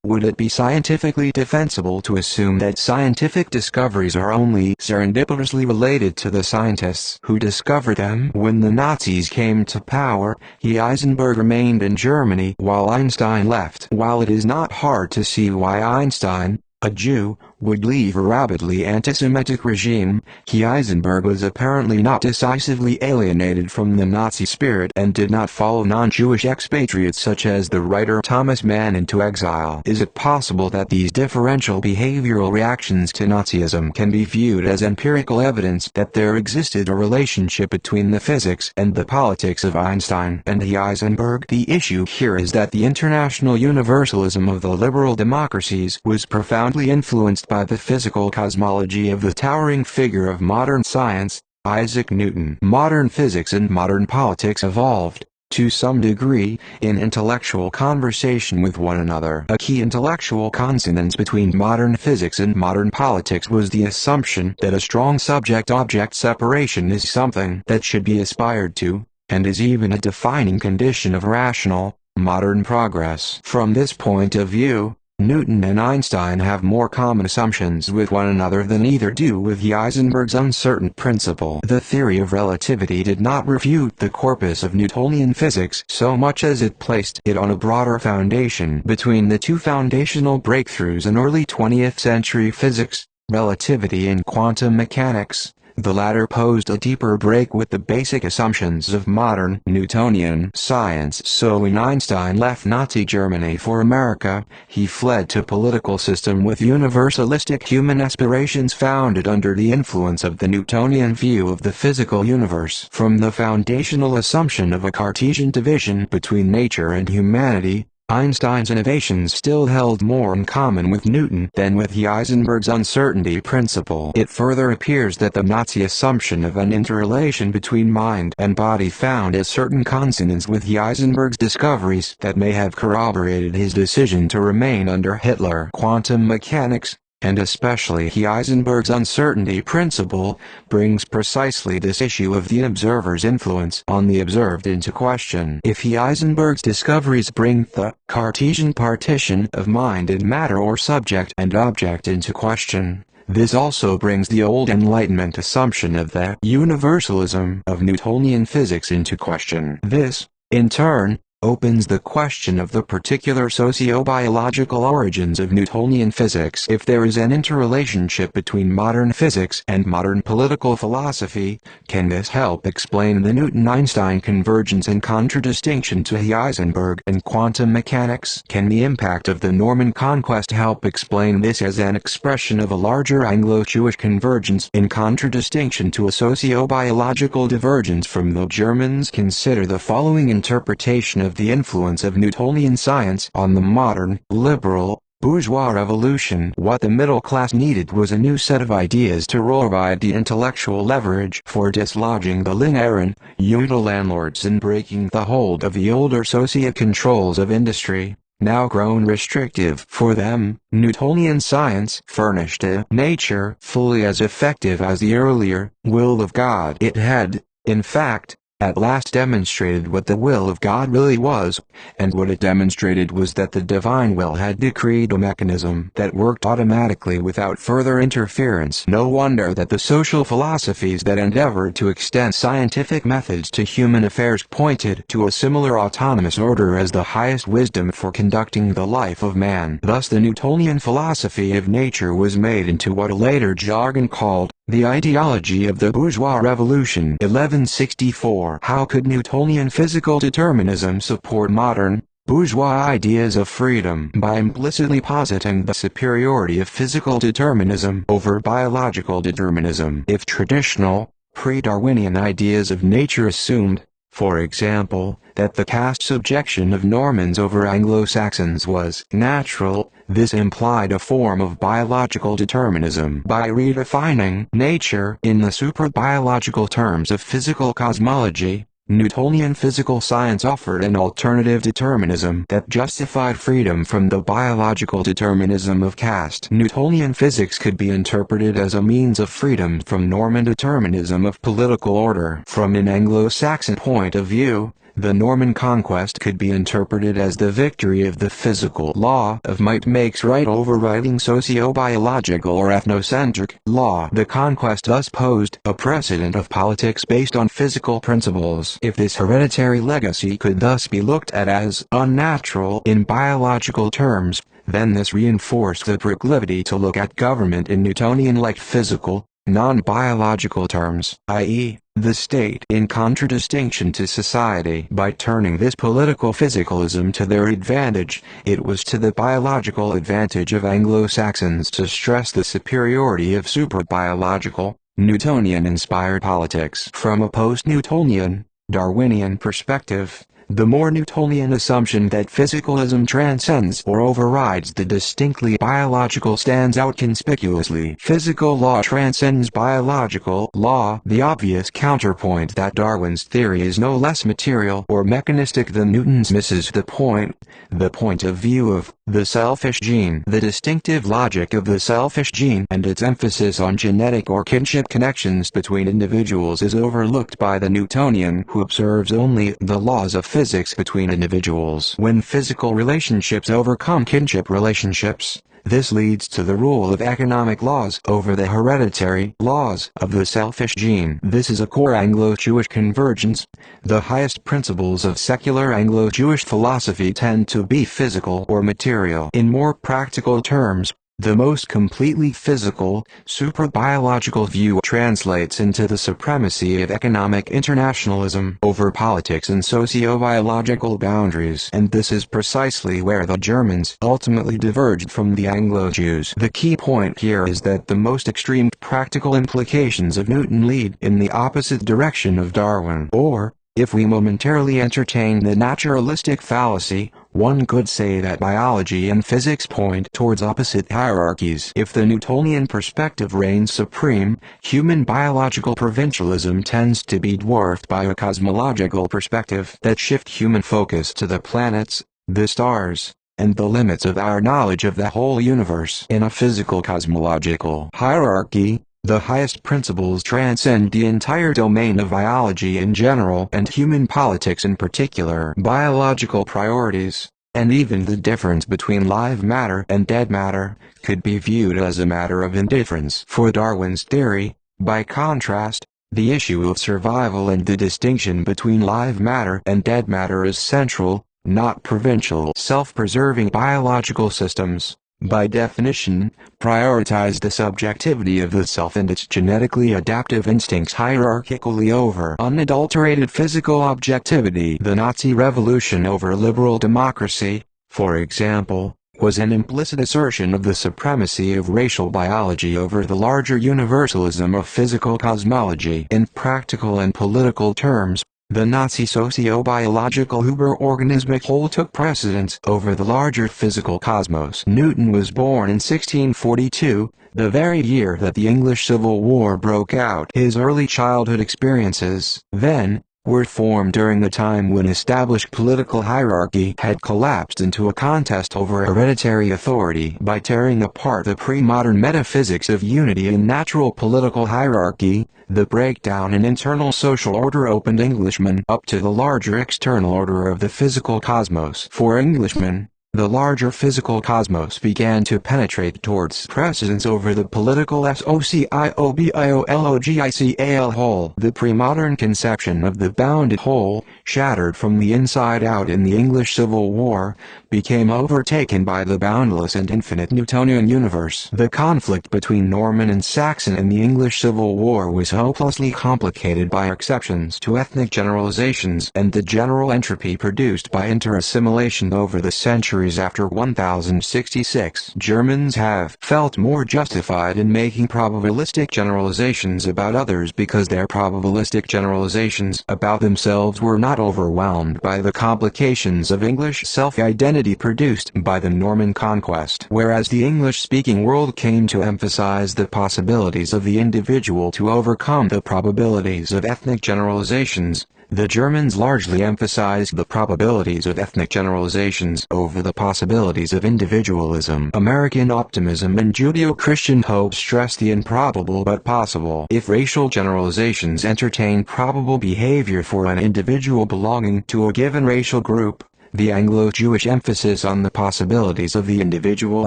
would it be scientifically defensible to assume that scientific discoveries are only serendipitously related to the scientists who discovered them? When the Nazis came to power, Heisenberg remained in Germany while Einstein left. While it is not hard to see why Einstein, a Jew, would leave a rabidly anti-Semitic regime, Heisenberg was apparently not decisively alienated from the Nazi spirit and did not follow non-Jewish expatriates such as the writer Thomas Mann into exile. Is it possible that these differential behavioral reactions to Nazism can be viewed as empirical evidence that there existed a relationship between the physics and the politics of Einstein and Heisenberg? The issue here is that the international universalism of the liberal democracies was profoundly influenced by the physical cosmology of the towering figure of modern science, Isaac Newton. Modern physics and modern politics evolved, to some degree, in intellectual conversation with one another. A key intellectual consonance between modern physics and modern politics was the assumption that a strong subject-object separation is something that should be aspired to, and is even a defining condition of rational, modern progress. From this point of view, Newton and Einstein have more common assumptions with one another than either do with Heisenberg's uncertain principle. The theory of relativity did not refute the corpus of Newtonian physics so much as it placed it on a broader foundation. Between the two foundational breakthroughs in early 20th century physics, relativity and quantum mechanics, the latter posed a deeper break with the basic assumptions of modern Newtonian science. So when Einstein left Nazi Germany for America, he fled to a political system with universalistic human aspirations founded under the influence of the Newtonian view of the physical universe. From the foundational assumption of a Cartesian division between nature and humanity, Einstein's innovations still held more in common with Newton than with Heisenberg's uncertainty principle. It further appears that the Nazi assumption of an interrelation between mind and body found a certain consonance with Heisenberg's discoveries that may have corroborated his decision to remain under Hitler. Quantum mechanics, and especially Heisenberg's uncertainty principle, brings precisely this issue of the observer's influence on the observed into question. If Heisenberg's discoveries bring the Cartesian partition of mind and matter or subject and object into question, this also brings the old Enlightenment assumption of the universalism of Newtonian physics into question. This, in turn, opens the question of the particular socio-biological origins of Newtonian physics. If there is an interrelationship between modern physics and modern political philosophy, can this help explain the Newton-Einstein convergence in contradistinction to Heisenberg and quantum mechanics? Can the impact of the Norman conquest help explain this as an expression of a larger Anglo-Jewish convergence in contradistinction to a socio-biological divergence from the Germans? Consider the following interpretation of the influence of Newtonian science on the modern, liberal, bourgeois revolution. What the middle class needed was a new set of ideas to provide the intellectual leverage for dislodging the Lingaran, feudal landlords and breaking the hold of the older socio-controls of industry, now grown restrictive for them. Newtonian science furnished a nature fully as effective as the earlier will of God. It had, in fact, at last demonstrated what the will of God really was, and what it demonstrated was that the divine will had decreed a mechanism that worked automatically without further interference. No wonder that the social philosophies that endeavored to extend scientific methods to human affairs pointed to a similar autonomous order as the highest wisdom for conducting the life of man. Thus the Newtonian philosophy of nature was made into what a later jargon called the ideology of the bourgeois revolution. 1164. How could Newtonian physical determinism support modern, bourgeois ideas of freedom? By implicitly positing the superiority of physical determinism over biological determinism. If traditional, pre-Darwinian ideas of nature assumed, for example, that the caste subjection of Normans over Anglo-Saxons was natural, this implied a form of biological determinism. By redefining nature in the supra-biological terms of physical cosmology, Newtonian physical science offered an alternative determinism that justified freedom from the biological determinism of caste. Newtonian physics could be interpreted as a means of freedom from Norman determinism of political order. From an Anglo-Saxon point of view, the Norman conquest could be interpreted as the victory of the physical law of might makes right overriding socio-biological or ethnocentric law. The conquest thus posed a precedent of politics based on physical principles. If this hereditary legacy could thus be looked at as unnatural in biological terms, then this reinforced the proclivity to look at government in Newtonian-like physical, non-biological terms, i.e., the state in contradistinction to society. By turning this political physicalism to their advantage, it was to the biological advantage of Anglo-Saxons to stress the superiority of supra-biological, Newtonian-inspired politics. From a post-Newtonian, Darwinian perspective, the more Newtonian assumption that physicalism transcends or overrides the distinctly biological stands out conspicuously. Physical law transcends biological law. The obvious counterpoint that Darwin's theory is no less material or mechanistic than Newton's misses the point of view of the selfish gene. The distinctive logic of the selfish gene and its emphasis on genetic or kinship connections between individuals is overlooked by the Newtonian who observes only the laws of physics. physics between individuals. When physical relationships overcome kinship relationships, this leads to the rule of economic laws over the hereditary laws of the selfish gene. This is a core Anglo-Jewish convergence. The highest principles of secular Anglo-Jewish philosophy tend to be physical or material. In more practical terms, the most completely physical, suprabiological view translates into the supremacy of economic internationalism over politics and socio-biological boundaries. And this is precisely where the Germans ultimately diverged from the Anglo-Jews. The key point here is that the most extreme practical implications of Newton lead in the opposite direction of Darwin. Or, if we momentarily entertain the naturalistic fallacy, one could say that biology and physics point towards opposite hierarchies. If the Newtonian perspective reigns supreme, human biological provincialism tends to be dwarfed by a cosmological perspective that shifts human focus to the planets, the stars, and the limits of our knowledge of the whole universe. In a physical cosmological hierarchy, the highest principles transcend the entire domain of biology in general and human politics in particular. Biological priorities, and even the difference between live matter and dead matter, could be viewed as a matter of indifference. For Darwin's theory, by contrast, the issue of survival and the distinction between live matter and dead matter is central, not provincial. Self-preserving biological systems, by definition, prioritize the subjectivity of the self and its genetically adaptive instincts hierarchically over unadulterated physical objectivity. The Nazi revolution over liberal democracy, for example, was an implicit assertion of the supremacy of racial biology over the larger universalism of physical cosmology. In practical and political terms, the Nazi socio-biological Überorganismic whole took precedence over the larger physical cosmos. Newton was born in 1642, the very year that the English Civil War broke out. His early childhood experiences, then, were formed during the time when established political hierarchy had collapsed into a contest over hereditary authority. By tearing apart the pre-modern metaphysics of unity in natural political hierarchy, the breakdown in internal social order opened Englishmen up to the larger external order of the physical cosmos. For Englishmen, the larger physical cosmos began to penetrate towards precedence over the political sociobiological whole. The pre-modern conception of the bounded whole, shattered from the inside out in the English Civil War, became overtaken by the boundless and infinite Newtonian universe. The conflict between Norman and Saxon in the English Civil War was hopelessly complicated by exceptions to ethnic generalizations and the general entropy produced by interassimilation over the centuries after 1066. Germans have felt more justified in making probabilistic generalizations about others because their probabilistic generalizations about themselves were not overwhelmed by the complications of English self-identity produced by the Norman conquest. Whereas the English-speaking world came to emphasize the possibilities of the individual to overcome the probabilities of ethnic generalizations, the Germans largely emphasized the probabilities of ethnic generalizations over the possibilities of individualism. American optimism and Judeo-Christian hope stress the improbable but possible. If racial generalizations entertain probable behavior for an individual belonging to a given racial group, the Anglo-Jewish emphasis on the possibilities of the individual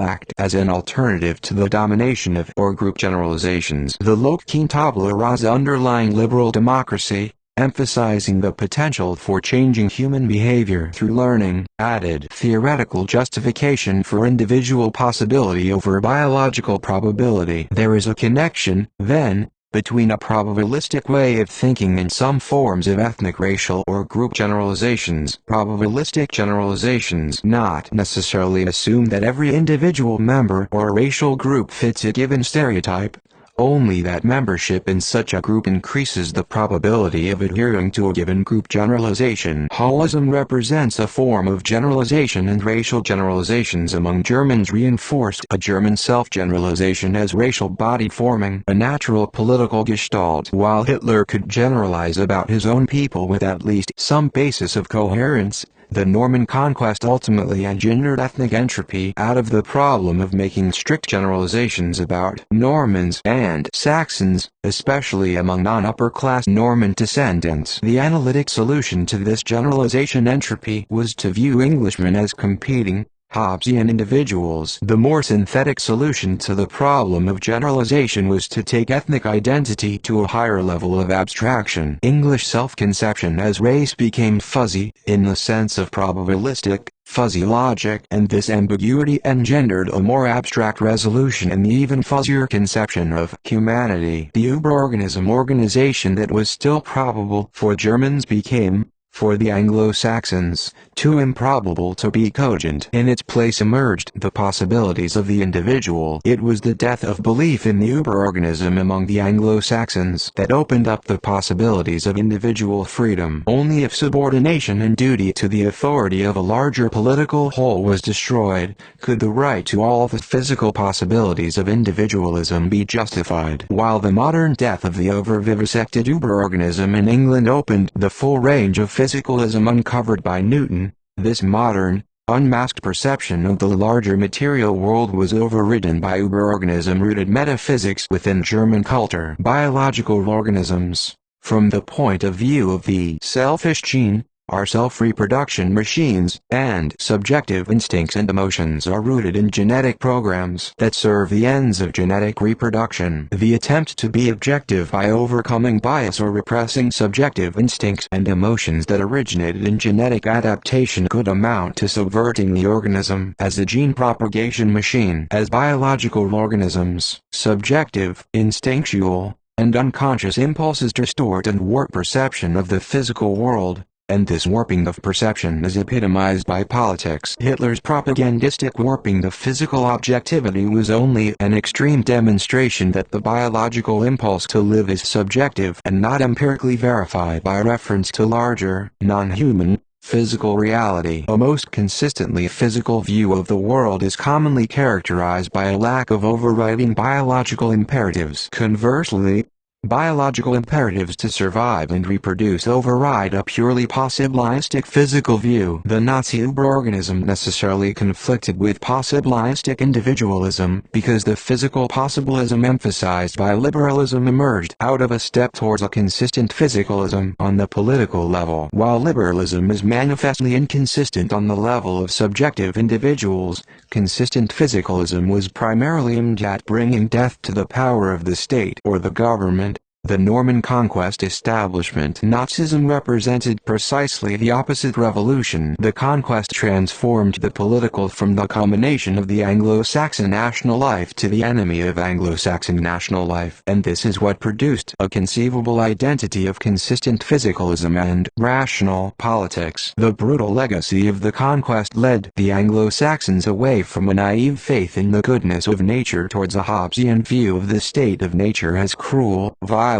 act as an alternative to the domination of or group generalizations. The Lockean tabula rasa underlying liberal democracy, emphasizing the potential for changing human behavior through learning, added theoretical justification for individual possibility over biological probability. There is a connection, then, between a probabilistic way of thinking and some forms of ethnic, racial, or group generalizations. Probabilistic generalizations not necessarily assume that every individual member or racial group fits a given stereotype, only that membership in such a group increases the probability of adhering to a given group generalization. Holism represents a form of generalization, and racial generalizations among Germans reinforced a German self-generalization as racial body forming a natural political gestalt. While Hitler could generalize about his own people with at least some basis of coherence, The Norman conquest ultimately engendered ethnic entropy out of the problem of making strict generalizations about Normans and Saxons, especially among non-upper-class Norman descendants. The analytic solution to this generalization entropy was to view Englishmen as competing, Hobbesian individuals. The more synthetic solution to the problem of generalization was to take ethnic identity to a higher level of abstraction. English self-conception as race became fuzzy, in the sense of probabilistic, fuzzy logic, and this ambiguity engendered a more abstract resolution in the even fuzzier conception of humanity. The Uberorganism organization that was still probable for Germans became, for the Anglo-Saxons, too improbable to be cogent. In its place emerged the possibilities of the individual. It was the death of belief in the Uberorganism among the Anglo-Saxons that opened up the possibilities of individual freedom. Only if subordination and duty to the authority of a larger political whole was destroyed, could the right to all the physical possibilities of individualism be justified. While the modern death of the over-vivisected Uberorganism in England opened the full range of physicalism uncovered by Newton, this modern, unmasked perception of the larger material world was overridden by Uberorganism-rooted metaphysics within German culture. Biological organisms, from the point of view of the selfish gene, are self-reproduction machines, and subjective instincts and emotions are rooted in genetic programs that serve the ends of genetic reproduction. The attempt to be objective by overcoming bias or repressing subjective instincts and emotions that originated in genetic adaptation could amount to subverting the organism as a gene propagation machine. As biological organisms, subjective, instinctual, and unconscious impulses distort and warp perception of the physical world, and this warping of perception is epitomized by politics. Hitler's propagandistic warping of physical objectivity was only an extreme demonstration that the biological impulse to live is subjective and not empirically verified by reference to larger, non-human, physical reality. A most consistently physical view of the world is commonly characterized by a lack of overriding biological imperatives. Conversely, biological imperatives to survive and reproduce override a purely possibilistic physical view. The Nazi Uberorganism necessarily conflicted with possibilistic individualism because the physical possibilism emphasized by liberalism emerged out of a step towards a consistent physicalism on the political level. While liberalism is manifestly inconsistent on the level of subjective individuals, consistent physicalism was primarily aimed at bringing death to the power of the state or the government. The Norman conquest establishment Nazism represented precisely the opposite revolution. The conquest transformed the political from the culmination of the Anglo-Saxon national life to the enemy of Anglo-Saxon national life, and this is what produced a conceivable identity of consistent physicalism and rational politics. The brutal legacy of the conquest led the Anglo-Saxons away from a naive faith in the goodness of nature towards a Hobbesian view of the state of nature as cruel, violent,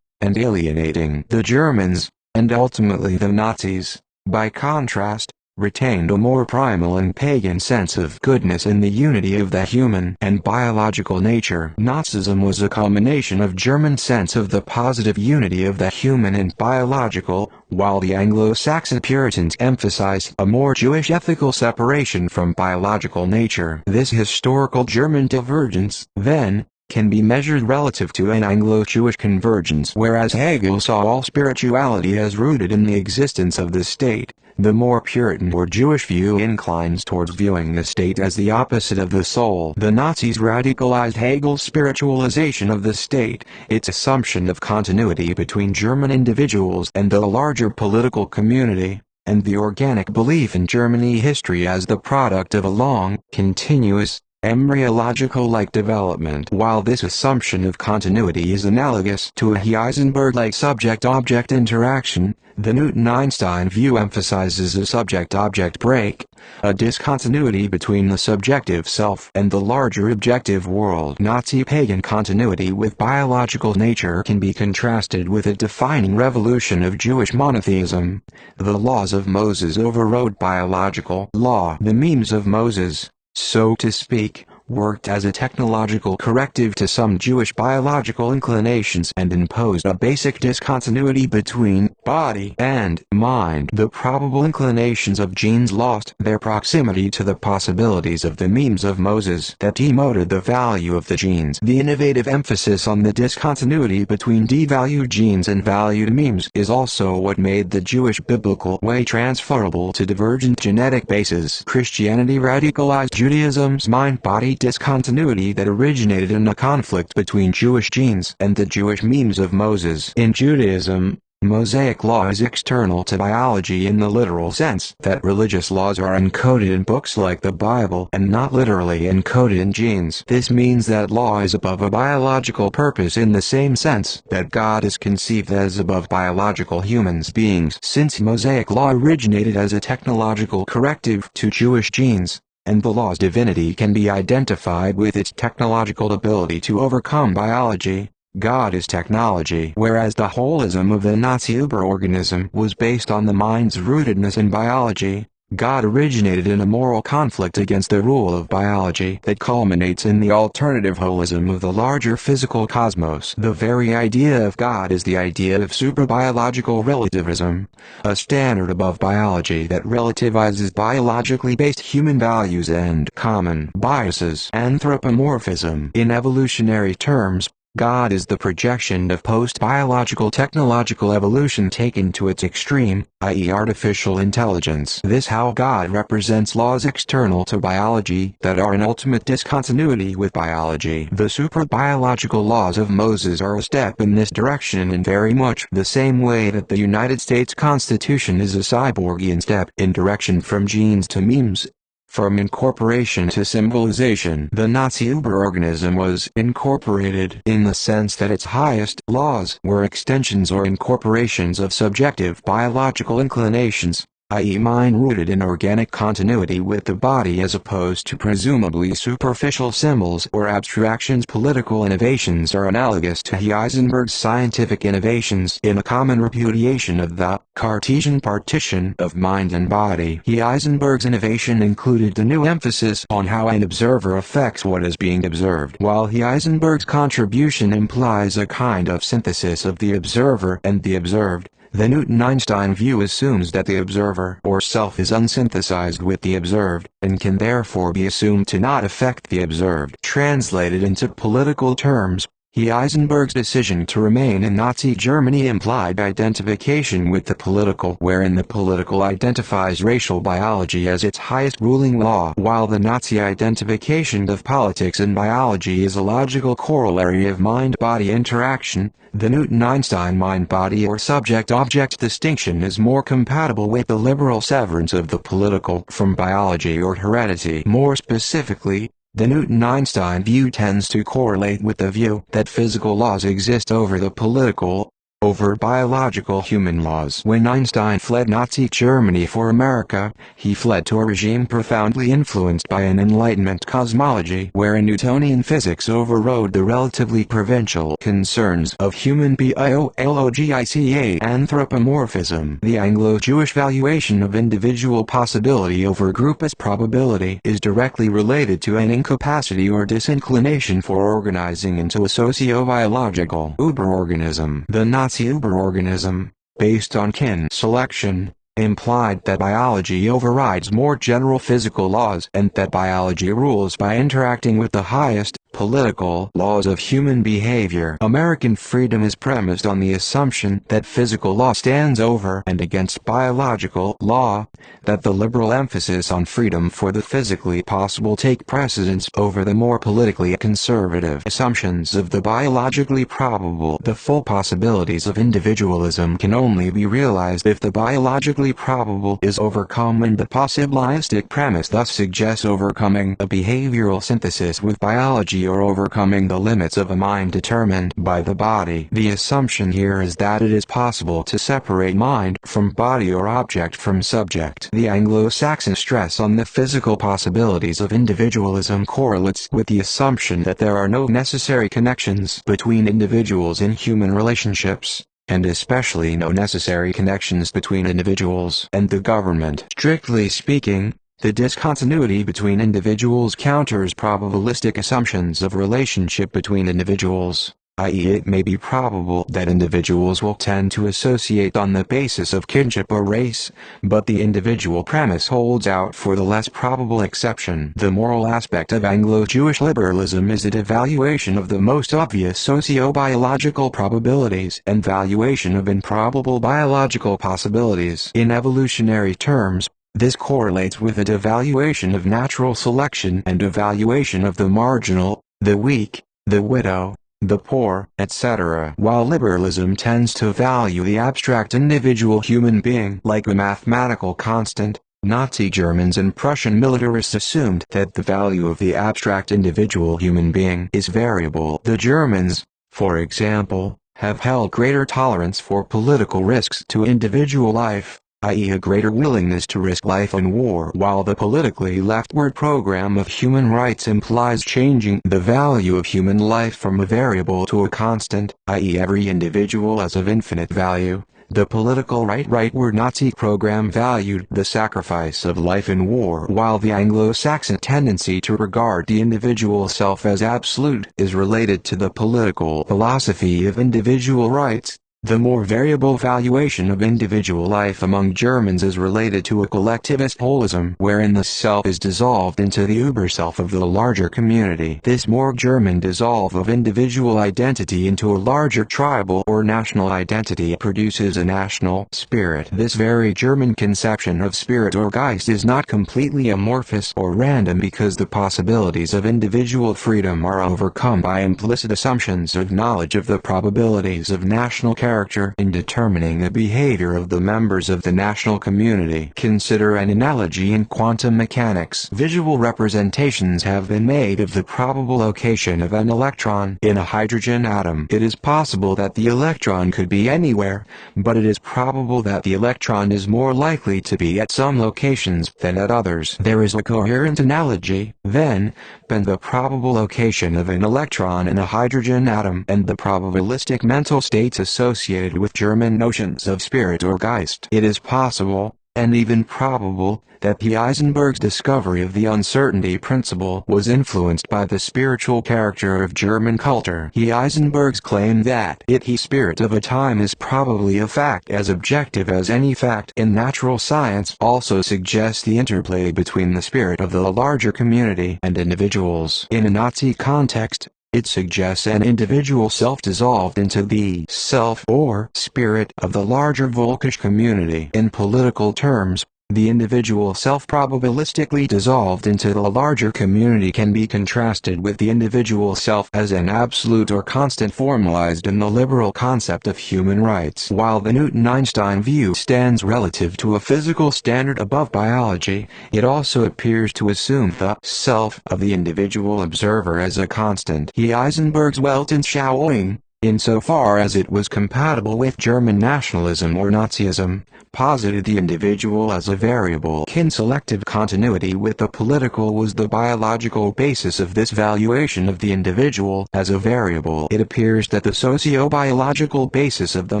and alienating. The Germans, and ultimately the Nazis, by contrast, retained a more primal and pagan sense of goodness in the unity of the human and biological nature. Nazism was a culmination of German sense of the positive unity of the human and biological, while the Anglo-Saxon Puritans emphasized a more Jewish ethical separation from biological nature. This historical German divergence, then, can be measured relative to an Anglo-Jewish convergence. Whereas Hegel saw all spirituality as rooted in the existence of the state, the more Puritan or Jewish view inclines towards viewing the state as the opposite of the soul. The Nazis radicalized Hegel's spiritualization of the state, its assumption of continuity between German individuals and the larger political community, and the organic belief in Germany history as the product of a long, continuous, embryological-like development. While this assumption of continuity is analogous to a Heisenberg-like subject-object interaction, the Newton-Einstein view emphasizes a subject-object break, a discontinuity between the subjective self and the larger objective world. Nazi pagan continuity with biological nature can be contrasted with a defining revolution of Jewish monotheism. The laws of Moses overrode biological law. The memes of Moses, so to speak, worked as a technological corrective to some Jewish biological inclinations and imposed a basic discontinuity between body and mind. The probable inclinations of genes lost their proximity to the possibilities of the memes of Moses that demoted the value of the genes. The innovative emphasis on the discontinuity between devalued genes and valued memes is also what made the Jewish biblical way transferable to divergent genetic bases. Christianity radicalized Judaism's mind-body discontinuity that originated in a conflict between Jewish genes and the Jewish memes of Moses. In Judaism, Mosaic law is external to biology in the literal sense that religious laws are encoded in books like the Bible and not literally encoded in genes. This means that law is above a biological purpose in the same sense that God is conceived as above biological humans beings. Since Mosaic law originated as a technological corrective to Jewish genes, and the law's divinity can be identified with its technological ability to overcome biology, God is technology. Whereas the holism of the Nazi Uberorganism was based on the mind's rootedness in biology, God originated in a moral conflict against the rule of biology that culminates in the alternative holism of the larger physical cosmos. The very idea of God is the idea of suprabiological relativism, a standard above biology that relativizes biologically based human values and common biases. Anthropomorphism. In evolutionary terms, God is the projection of post-biological technological evolution taken to its extreme, i.e. artificial intelligence. This how God represents laws external to biology that are in ultimate discontinuity with biology. The suprabiological laws of Moses are a step in this direction in very much the same way that the United States Constitution is a cyborgian step in direction from genes to memes. From incorporation to symbolization. The Nazi Uberorganism was incorporated in the sense that its highest laws were extensions or incorporations of subjective biological inclinations, i.e. mind rooted in organic continuity with the body as opposed to presumably superficial symbols or abstractions. Political innovations are analogous to Heisenberg's scientific innovations in a common repudiation of the Cartesian partition of mind and body. Heisenberg's innovation included the new emphasis on how an observer affects what is being observed, while Heisenberg's contribution implies a kind of synthesis of the observer and the observed. The Newton-Einstein view assumes that the observer or self is unsynthesized with the observed, and can therefore be assumed to not affect the observed. Translated into political terms, Heisenberg's decision to remain in Nazi Germany implied identification with the political, wherein the political identifies racial biology as its highest ruling law, while the Nazi identification of politics and biology is a logical corollary of mind-body interaction. The Newton-Einstein mind-body or subject-object distinction is more compatible with the liberal severance of the political from biology or heredity. More specifically, the Newton-Einstein view tends to correlate with the view that physical laws exist over the political, over biological human laws. When Einstein fled Nazi Germany for America, he fled to a regime profoundly influenced by an Enlightenment cosmology wherein Newtonian physics overrode the relatively provincial concerns of human biologica. Anthropomorphism. The Anglo-Jewish valuation of individual possibility over group as probability is directly related to an incapacity or disinclination for organizing into a socio-biological uberorganism. The Nazi Uberorganism, based on kin selection, implied that biology overrides more general physical laws and that biology rules by interacting with the highest, political laws of human behavior. American freedom is premised on the assumption that physical law stands over and against biological law, that the liberal emphasis on freedom for the physically possible take precedence over the more politically conservative assumptions of the biologically probable. The full possibilities of individualism can only be realized if the biologically probable is overcome, and the possibilistic premise thus suggests overcoming a behavioral synthesis with biology or overcoming the limits of a mind determined by the body. The assumption here is that it is possible to separate mind from body or object from subject. The Anglo-Saxon stress on the physical possibilities of individualism correlates with the assumption that there are no necessary connections between individuals in human relationships, and especially no necessary connections between individuals and the government. Strictly speaking, The discontinuity between individuals counters probabilistic assumptions of relationship between individuals, i.e. it may be probable that individuals will tend to associate on the basis of kinship or race, but the individual premise holds out for the less probable exception. The moral aspect of Anglo-Jewish liberalism is a devaluation of the most obvious socio-biological probabilities and valuation of improbable biological possibilities. In evolutionary terms, this correlates with a devaluation of natural selection and a valuation of the marginal, the weak, the widow, the poor, etc. While liberalism tends to value the abstract individual human being like a mathematical constant, Nazi Germans and Prussian militarists assumed that the value of the abstract individual human being is variable. The Germans, for example, have held greater tolerance for political risks to individual life, i.e. a greater willingness to risk life in war, while the politically leftward program of human rights implies changing the value of human life from a variable to a constant, i.e. every individual as of infinite value. The political rightward Nazi program valued the sacrifice of life in war, while the Anglo-Saxon tendency to regard the individual self as absolute is related to the political philosophy of individual rights. The more variable valuation of individual life among Germans is related to a collectivist holism wherein the self is dissolved into the uber-self of the larger community. This more German dissolve of individual identity into a larger tribal or national identity produces a national spirit. This very German conception of spirit or Geist is not completely amorphous or random because the possibilities of individual freedom are overcome by implicit assumptions of knowledge of the probabilities of national character in determining the behavior of the members of the national community. Consider an analogy in quantum mechanics. Visual representations have been made of the probable location of an electron in a hydrogen atom. It is possible that the electron could be anywhere, but it is probable that the electron is more likely to be at some locations than at others. There is a coherent analogy, then, between the probable location of an electron in a hydrogen atom and the probabilistic mental states associated with German notions of spirit or Geist. It is possible, and even probable, that P. Heisenberg's discovery of the uncertainty principle was influenced by the spiritual character of German culture. Heisenberg's claim that the spirit of a time is probably a fact as objective as any fact in natural science also suggests the interplay between the spirit of the larger community and individuals. In a Nazi context, it suggests an individual self dissolved into the self or spirit of the larger Volkisch community. In political terms, the individual self probabilistically dissolved into the larger community can be contrasted with the individual self as an absolute or constant formalized in the liberal concept of human rights. While the Newton-Einstein view stands relative to a physical standard above biology, it also appears to assume the self of the individual observer as a constant. Heisenberg's Weltanschauung, insofar as it was compatible with German nationalism or Nazism, posited the individual as a variable. Kinselective continuity with the political was the biological basis of this valuation of the individual as a variable. It appears that the socio-biological basis of the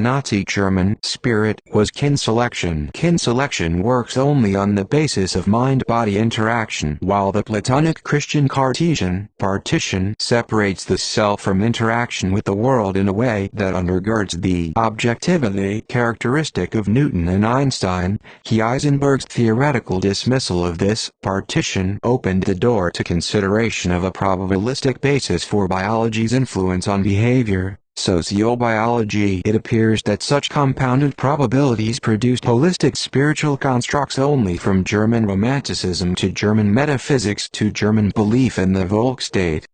Nazi German spirit was kinselection. Kinselection works only on the basis of mind-body interaction, while the Platonic Christian Cartesian partition separates the self from interaction with the world in a way that undergirds the objectivity characteristic of Newton and Einstein. Heisenberg's theoretical dismissal of this partition opened the door to consideration of a probabilistic basis for biology's influence on behavior. Sociobiology. It appears that such compounded probabilities produced holistic spiritual constructs only from German Romanticism to German metaphysics to German belief in the Volkstate.